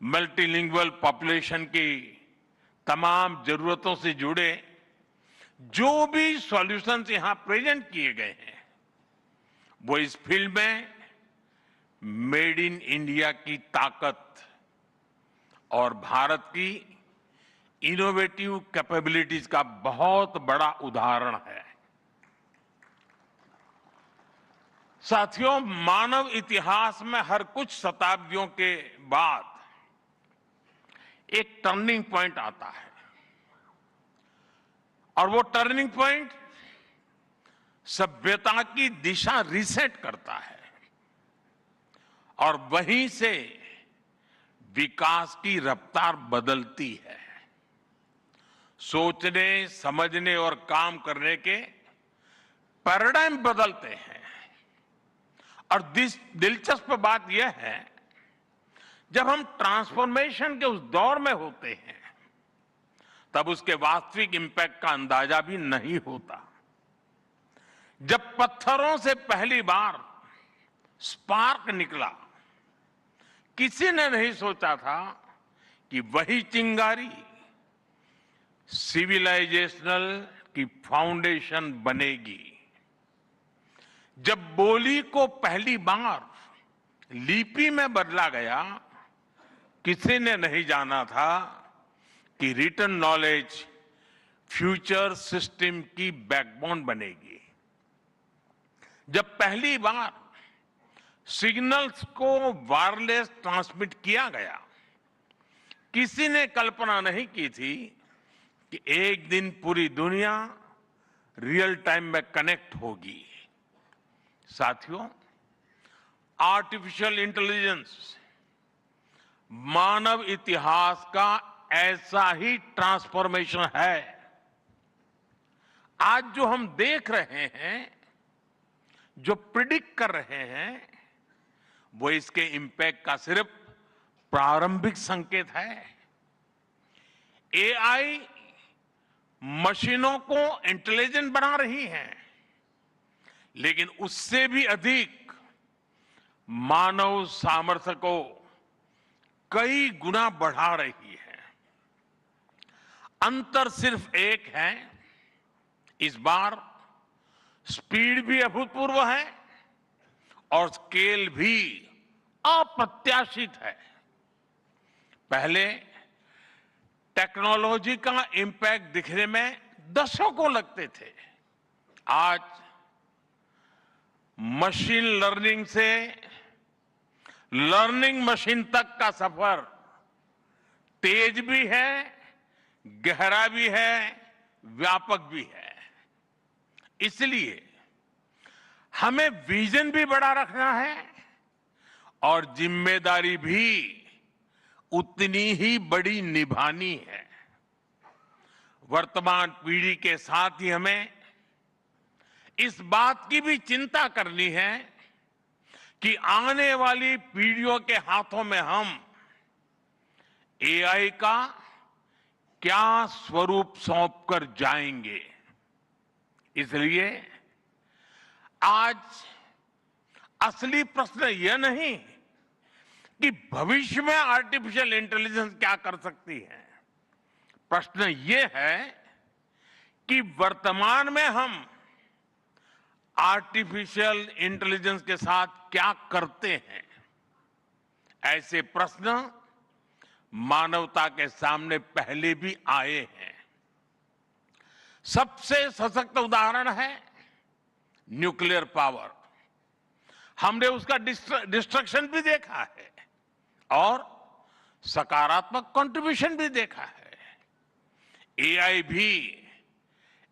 मल्टीलिंगुअल पॉपुलेशन की तमाम जरूरतों से जुड़े जो भी सॉल्यूशंस यहां प्रेजेंट किए गए हैं वो इस फील्ड में मेड इन इंडिया की ताकत और भारत की इनोवेटिव कैपेबिलिटीज का बहुत बड़ा उदाहरण है। साथियों, मानव इतिहास में हर कुछ शताब्दियों के बाद एक टर्निंग पॉइंट आता है और वो टर्निंग पॉइंट सभ्यता की दिशा रीसेट करता है और वहीं से विकास की रफ्तार बदलती है। सोचने, समझने और काम करने के पैराडाइम बदलते हैं और दिलचस्प बात यह है, जब हम ट्रांसफॉर्मेशन के उस दौर में होते हैं तब उसके वास्तविक इंपैक्ट का अंदाजा भी नहीं होता। जब पत्थरों से पहली बार स्पार्क निकला, किसी ने नहीं सोचा था कि वही चिंगारी सिविलाइजेशनल की फाउंडेशन बनेगी। जब बोली को पहली बार लिपि में बदला गया, किसी ने नहीं जाना था कि रिटन नॉलेज फ्यूचर सिस्टम की बैकबोन बनेगी। जब पहली बार सिग्नल्स को वायरलेस ट्रांसमिट किया गया, किसी ने कल्पना नहीं की थी कि एक दिन पूरी दुनिया रियल टाइम में कनेक्ट होगी। साथियों, आर्टिफिशियल इंटेलिजेंस मानव इतिहास का ऐसा ही ट्रांसफॉर्मेशन है। आज जो हम देख रहे हैं, जो प्रिडिक्ट कर रहे हैं, वो इसके इंपैक्ट का सिर्फ प्रारंभिक संकेत है। एआई मशीनों को इंटेलिजेंट बना रही है, लेकिन उससे भी अधिक मानव सामर्थ्य को कई गुना बढ़ा रही है। अंतर सिर्फ एक है, इस बार स्पीड भी अभूतपूर्व है और स्केल भी अप्रत्याशित है। पहले टेक्नोलॉजी का इंपैक्ट दिखने में दशकों लगते थे। आज मशीन लर्निंग से लर्निंग मशीन तक का सफर तेज भी है, गहरा भी है, व्यापक भी है। इसलिए हमें विजन भी बड़ा रखना है और जिम्मेदारी भी उतनी ही बड़ी निभानी है। वर्तमान पीढ़ी के साथ ही हमें इस बात की भी चिंता करनी है कि आने वाली पीढ़ियों के हाथों में हम एआई का क्या स्वरूप सौंप कर जाएंगे। इसलिए आज असली प्रश्न यह नहीं कि भविष्य में आर्टिफिशियल इंटेलिजेंस क्या कर सकती है। प्रश्न यह है कि वर्तमान में हम आर्टिफिशियल इंटेलिजेंस के साथ क्या करते हैं। ऐसे प्रश्न मानवता के सामने पहले भी आए हैं। सबसे सशक्त उदाहरण है न्यूक्लियर पावर। हमने उसका डिस्ट्रक्शन भी देखा है और सकारात्मक कंट्रीब्यूशन भी देखा है। एआई भी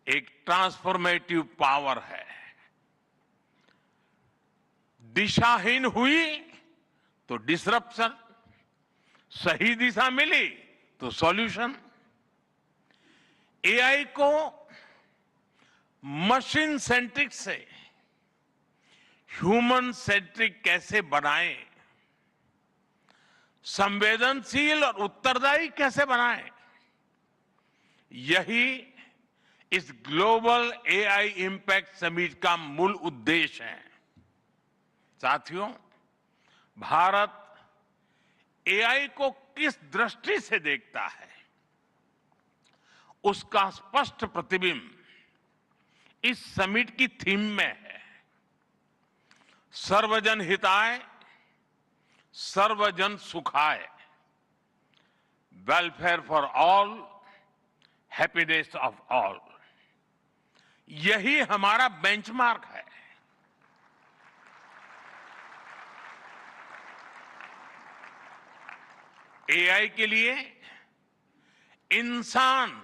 एक ट्रांसफॉर्मेटिव पावर है। दिशाहीन हुई तो डिसरप्शन, सही दिशा मिली तो सॉल्यूशन। एआई को मशीन सेंट्रिक से ह्यूमन सेंट्रिक कैसे बनाएं, संवेदनशील और उत्तरदायी कैसे बनाएं, यही इस ग्लोबल एआई इंपैक्ट समिट का मूल उद्देश्य है। साथियों, भारत एआई को किस दृष्टि से देखता है, उसका स्पष्ट प्रतिबिंब इस समिट की थीम में है। सर्वजन हिताय, सर्वजन सुखाय, welfare for all, happiness of all. यही हमारा बेंचमार्क है। एआई के लिए इंसान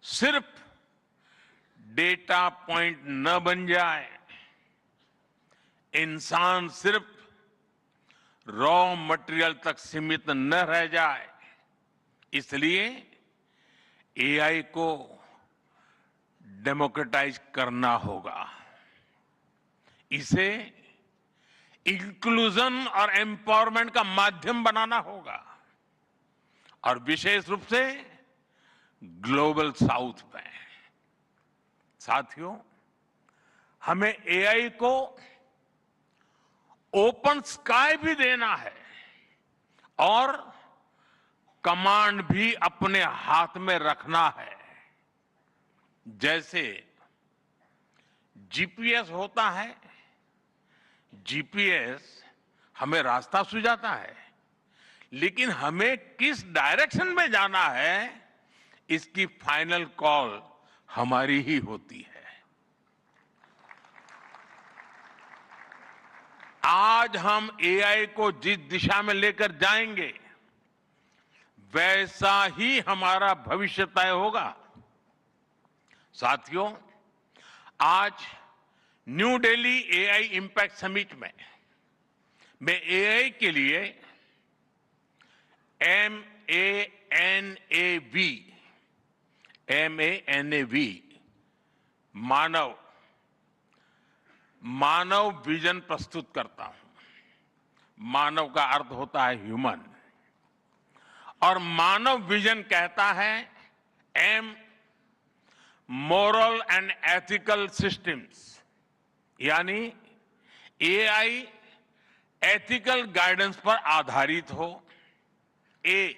सिर्फ डेटा पॉइंट न बन जाए, इंसान सिर्फ रॉ मटेरियल तक सीमित न रह जाए, इसलिए एआई को डेमोक्रेटाइज करना होगा। इसे इंक्लूजन और एम्पावरमेंट का माध्यम बनाना होगा, और विशेष रूप से ग्लोबल साउथ में। साथियों, हमें एआई को ओपन स्काई भी देना है और कमांड भी अपने हाथ में रखना है। जैसे जीपीएस होता है, जीपीएस हमें रास्ता सुझाता है, लेकिन हमें किस डायरेक्शन में जाना है, इसकी फाइनल कॉल हमारी ही होती है। आज हम एआई को जिस दिशा में लेकर जाएंगे, वैसा ही हमारा भविष्य तय होगा। साथियों, आज new Delhi AI impact summit में मैं एआई के लिए MANAV मानव विजन प्रस्तुत करता हूं। मानव का अर्थ होता है ह्यूमन, और मानव विजन कहता है M, moral and ethical systems, यानी एआई एथिकल गाइडेंस पर आधारित हो। A,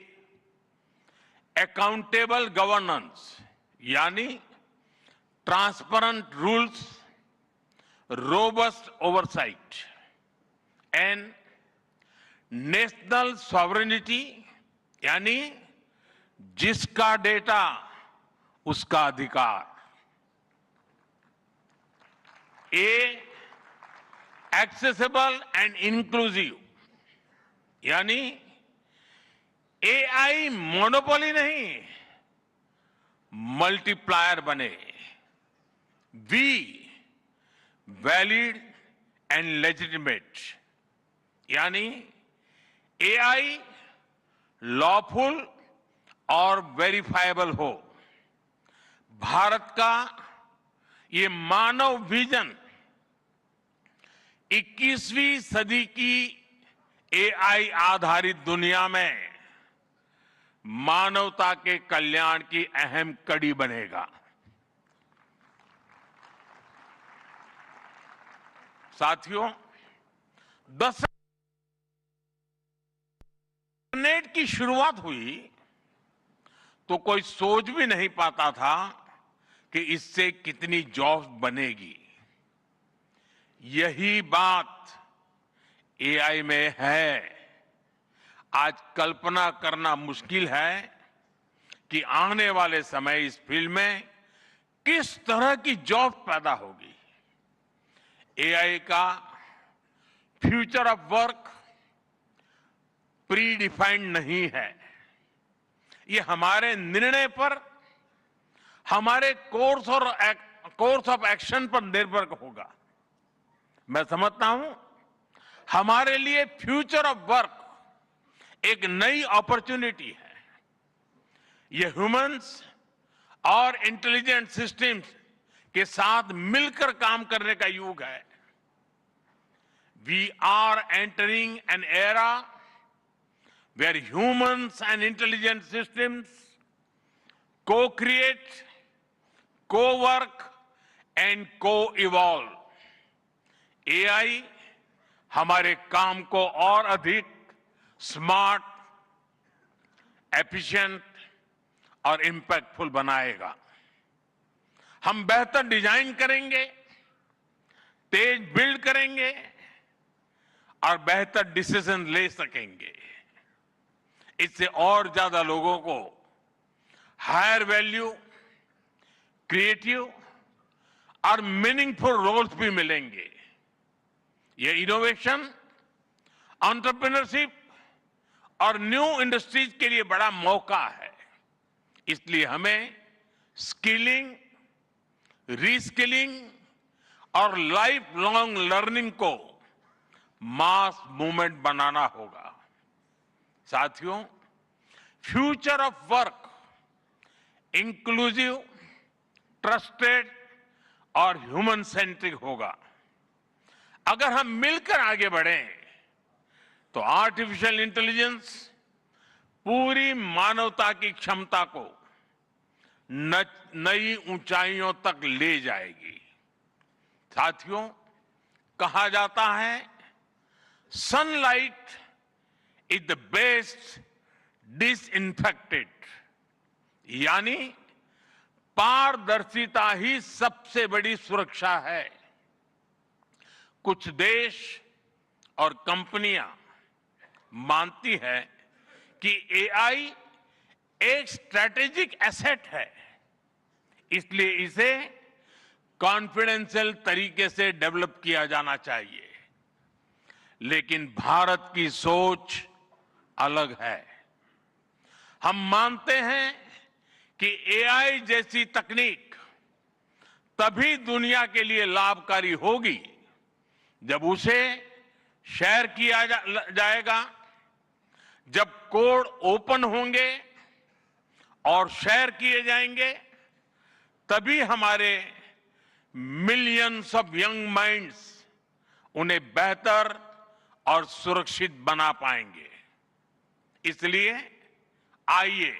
अकाउंटेबल गवर्नेंस, यानी transparent rules, robust oversight. N, national sovereignty, यानी जिसका डेटा उसका अधिकार। A, एक्सेसिबल एंड इंक्लूसिव, यानी एआई मोनोपोली नहीं, मल्टीप्लायर बने। V, वैलिड एंड लेजिटिमेट, यानी एआई लॉफुल और वेरीफाइबल हो। भारत का ये मानव विजन 21वीं सदी की एआई आधारित दुनिया में मानवता के कल्याण की अहम कड़ी बनेगा। साथियों, इंटरनेट की शुरुआत हुई तो कोई सोच भी नहीं पाता था कि इससे कितनी जॉब्स बनेगी। यही बात एआई में है। आज कल्पना करना मुश्किल है कि आने वाले समय इस फील्ड में किस तरह की जॉब पैदा होगी। एआई का future of work pre defined नहीं है। ये हमारे निर्णय पर, हमारे कोर्स ऑफ एक्शन पर निर्भर होगा। मैं समझता हूं हमारे लिए फ्यूचर ऑफ वर्क एक नई अपॉर्चुनिटी है। ये ह्यूमंस और इंटेलिजेंट सिस्टम्स के साथ मिलकर काम करने का युग है। We are entering an era where humans and intelligent systems co-create, co-work and co-evolve. AI हमारे काम को और अधिक स्मार्ट, एफिशिएंट और इंपैक्टफुल बनाएगा। हम बेहतर डिजाइन करेंगे, तेज बिल्ड करेंगे और बेहतर डिसीजन ले सकेंगे। इससे और ज्यादा लोगों को हायर वैल्यू, क्रिएटिव और मीनिंगफुल रोल्स भी मिलेंगे। ये इनोवेशन, एंटरप्रेन्योरशिप और न्यू इंडस्ट्रीज के लिए बड़ा मौका है। इसलिए हमें स्किलिंग, रीस्किलिंग और लाइफ लॉन्ग लर्निंग को मास मूवमेंट बनाना होगा। साथियों, future of work inclusive, trusted और ह्यूमन सेंट्रिक होगा। अगर हम मिलकर आगे बढ़ें तो आर्टिफिशियल इंटेलिजेंस पूरी मानवता की क्षमता को नई ऊंचाइयों तक ले जाएगी। साथियों, कहा जाता है sunlight is the best disinfected, यानी पारदर्शिता ही सबसे बड़ी सुरक्षा है। कुछ देश और कंपनियां मानती है कि एआई एक स्ट्रैटेजिक एसेट है, इसलिए इसे कॉन्फिडेंशियल तरीके से डेवलप किया जाना चाहिए। लेकिन भारत की सोच अलग है। हम मानते हैं कि एआई जैसी तकनीक तभी दुनिया के लिए लाभकारी होगी जब उसे शेयर किया जाएगा, जब कोड ओपन होंगे और शेयर किए जाएंगे, तभी हमारे मिलियंस ऑफ यंग माइंड्स उन्हें बेहतर और सुरक्षित बना पाएंगे। इसलिए आइए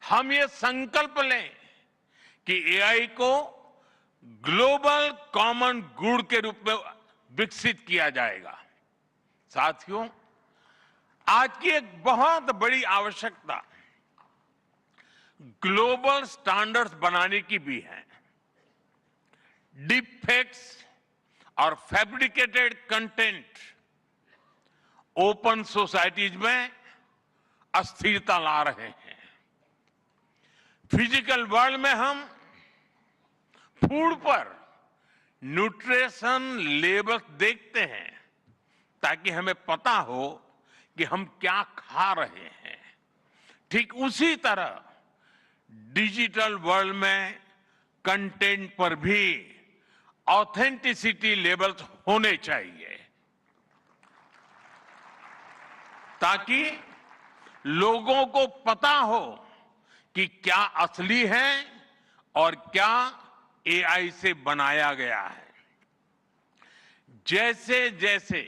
हम ये संकल्प लें कि एआई को ग्लोबल कॉमन गुड के रूप में विकसित किया जाएगा। साथियों, आज की एक बहुत बड़ी आवश्यकता ग्लोबल स्टैंडर्ड्स बनाने की भी है। डीप फेक्स और फैब्रिकेटेड कंटेंट ओपन सोसाइटीज में अस्थिरता ला रहे हैं। फिजिकल वर्ल्ड में हम फूड पर न्यूट्रिशन लेबल देखते हैं ताकि हमें पता हो कि हम क्या खा रहे हैं। ठीक उसी तरह डिजिटल वर्ल्ड में कंटेंट पर भी ऑथेंटिसिटी लेबल्स होने चाहिए ताकि लोगों को पता हो कि क्या असली है और क्या एआई से बनाया गया है। जैसे जैसे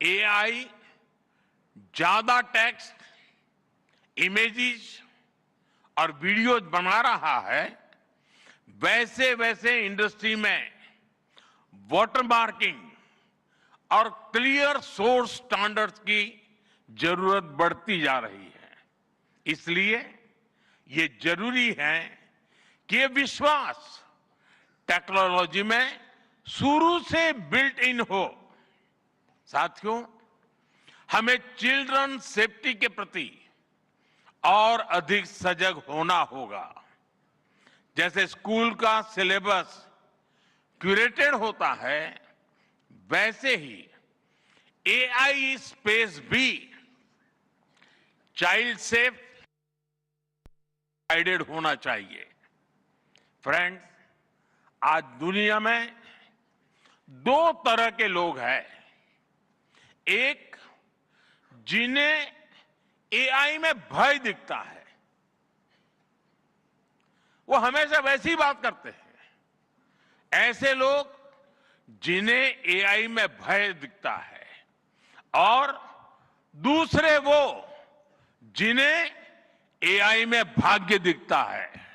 एआई ज्यादा टेक्स्ट, इमेजेस और वीडियोज बना रहा है, वैसे वैसे इंडस्ट्री में वाटरमार्किंग और क्लियर सोर्स स्टैंडर्ड्स की जरूरत बढ़ती जा रही है। इसलिए ये जरूरी है कि ये विश्वास टेक्नोलॉजी में शुरू से बिल्ट इन हो। साथियों, हमें चिल्ड्रन सेफ्टी के प्रति और अधिक सजग होना होगा। जैसे स्कूल का सिलेबस क्यूरेटेड होता है, वैसे ही एआई स्पेस भी चाइल्ड सेफ गाइडेड होना चाहिए। फ्रेंड्स, आज दुनिया में दो तरह के लोग हैं। एक, जिन्हें एआई में भय दिखता है, वो हमेशा वैसी बात करते हैं। ऐसे लोग जिन्हें एआई में भय दिखता है, और दूसरे वो जिन्हें एआई में भाग्य दिखता है।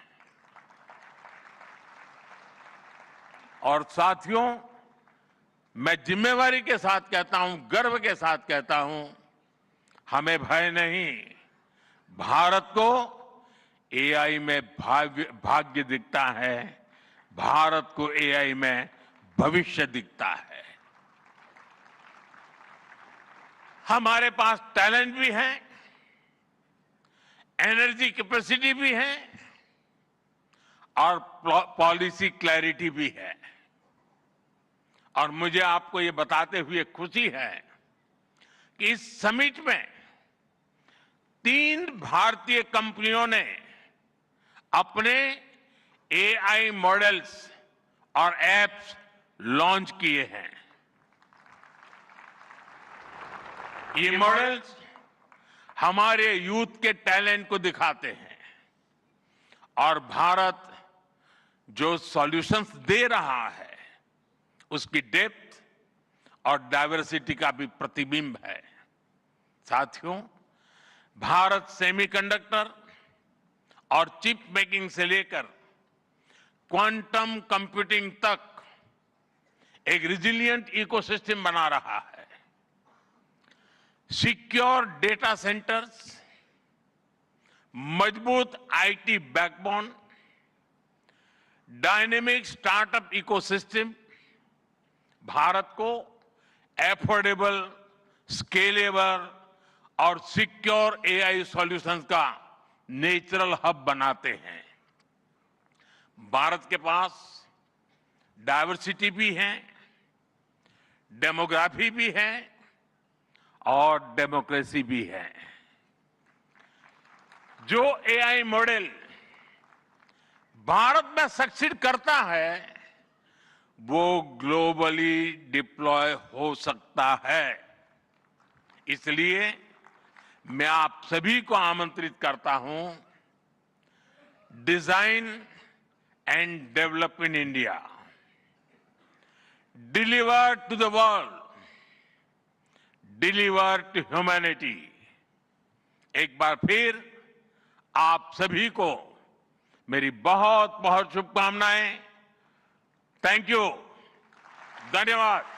और साथियों, मैं जिम्मेवारी के साथ कहता हूं, गर्व के साथ कहता हूं हमें भय नहीं, भारत को एआई में भाग्य दिखता है, भारत को एआई में भविष्य दिखता है। हमारे पास टैलेंट भी है, एनर्जी कैपेसिटी भी है और पॉलिसी क्लैरिटी भी है। और मुझे आपको ये बताते हुए खुशी है कि इस समिट में 3 भारतीय कंपनियों ने अपने एआई मॉडल्स और एप्स लॉन्च किए हैं। ये मॉडल्स हमारे यूथ के टैलेंट को दिखाते हैं और भारत जो सॉल्यूशंस दे रहा है उसकी डेप्थ और डाइवर्सिटी का भी प्रतिबिंब है। साथियों, भारत सेमीकंडक्टर और चिप मेकिंग से लेकर क्वांटम कंप्यूटिंग तक एक रिजिलिएंट इकोसिस्टम बना रहा है। सिक्योर डेटा सेंटर्स, मजबूत IT backbone, dynamic startup ecosystem Bharat को एफोर्डेबल, स्केलेबल और सिक्योर एआई सॉल्यूशंस का नेचुरल हब बनाते हैं। भारत के पास डाइवर्सिटी भी है, डेमोग्राफी भी है और डेमोक्रेसी भी है। जो एआई मॉडल भारत में सक्सीड करता है वो ग्लोबली डिप्लॉय हो सकता है। इसलिए मैं आप सभी को आमंत्रित करता हूं, design and develop in India, deliver to the world, deliver to humanity. एक बार फिर आप सभी को मेरी बहुत बहुत शुभकामनाएं। थैंक यू, धन्यवाद।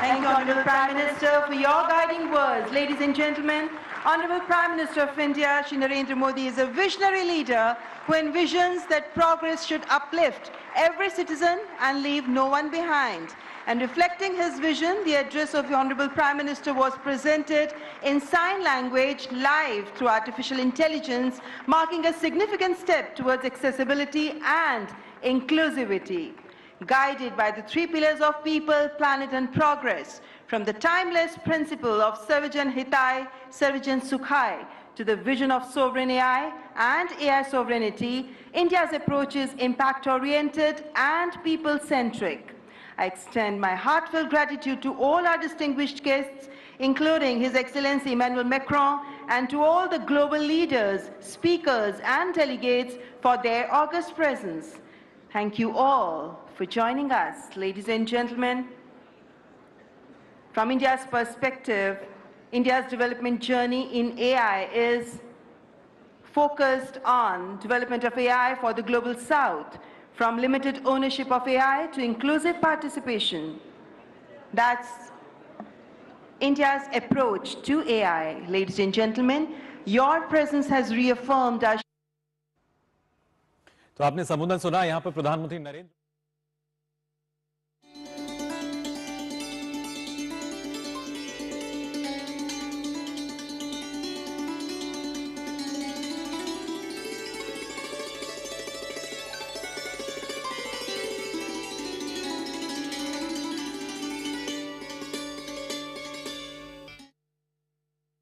Thank you, Honorable Prime Minister, for your guiding words. Ladies and gentlemen, Honorable Prime Minister of India, Shri Narendra Modi, is a visionary leader who envisions that progress should uplift every citizen and leave no one behind. And reflecting his vision, the address of the Honorable Prime Minister was presented in sign language live through artificial intelligence, marking a significant step towards accessibility and inclusivity. Guided by the 3 pillars of people, planet and progress, from the timeless principle of Sarvajan Hitai, Sarvajan Sukhai, to the vision of sovereign AI and AI sovereignty, India's approach is impact-oriented and people-centric. I extend my heartfelt gratitude to all our distinguished guests, including His Excellency Emmanuel Macron, and to all the global leaders, speakers, and delegates for their august presence. Thank you all for joining us. Ladies and gentlemen, from India's perspective, India's development journey in AI is focused on development of AI for the global south, from limited ownership of AI to inclusive participation. That's India's approach to AI. Ladies and gentlemen, your presence has reaffirmed our तो आपने संबोधन सुना। यहाँ पर प्रधानमंत्री नरेंद्र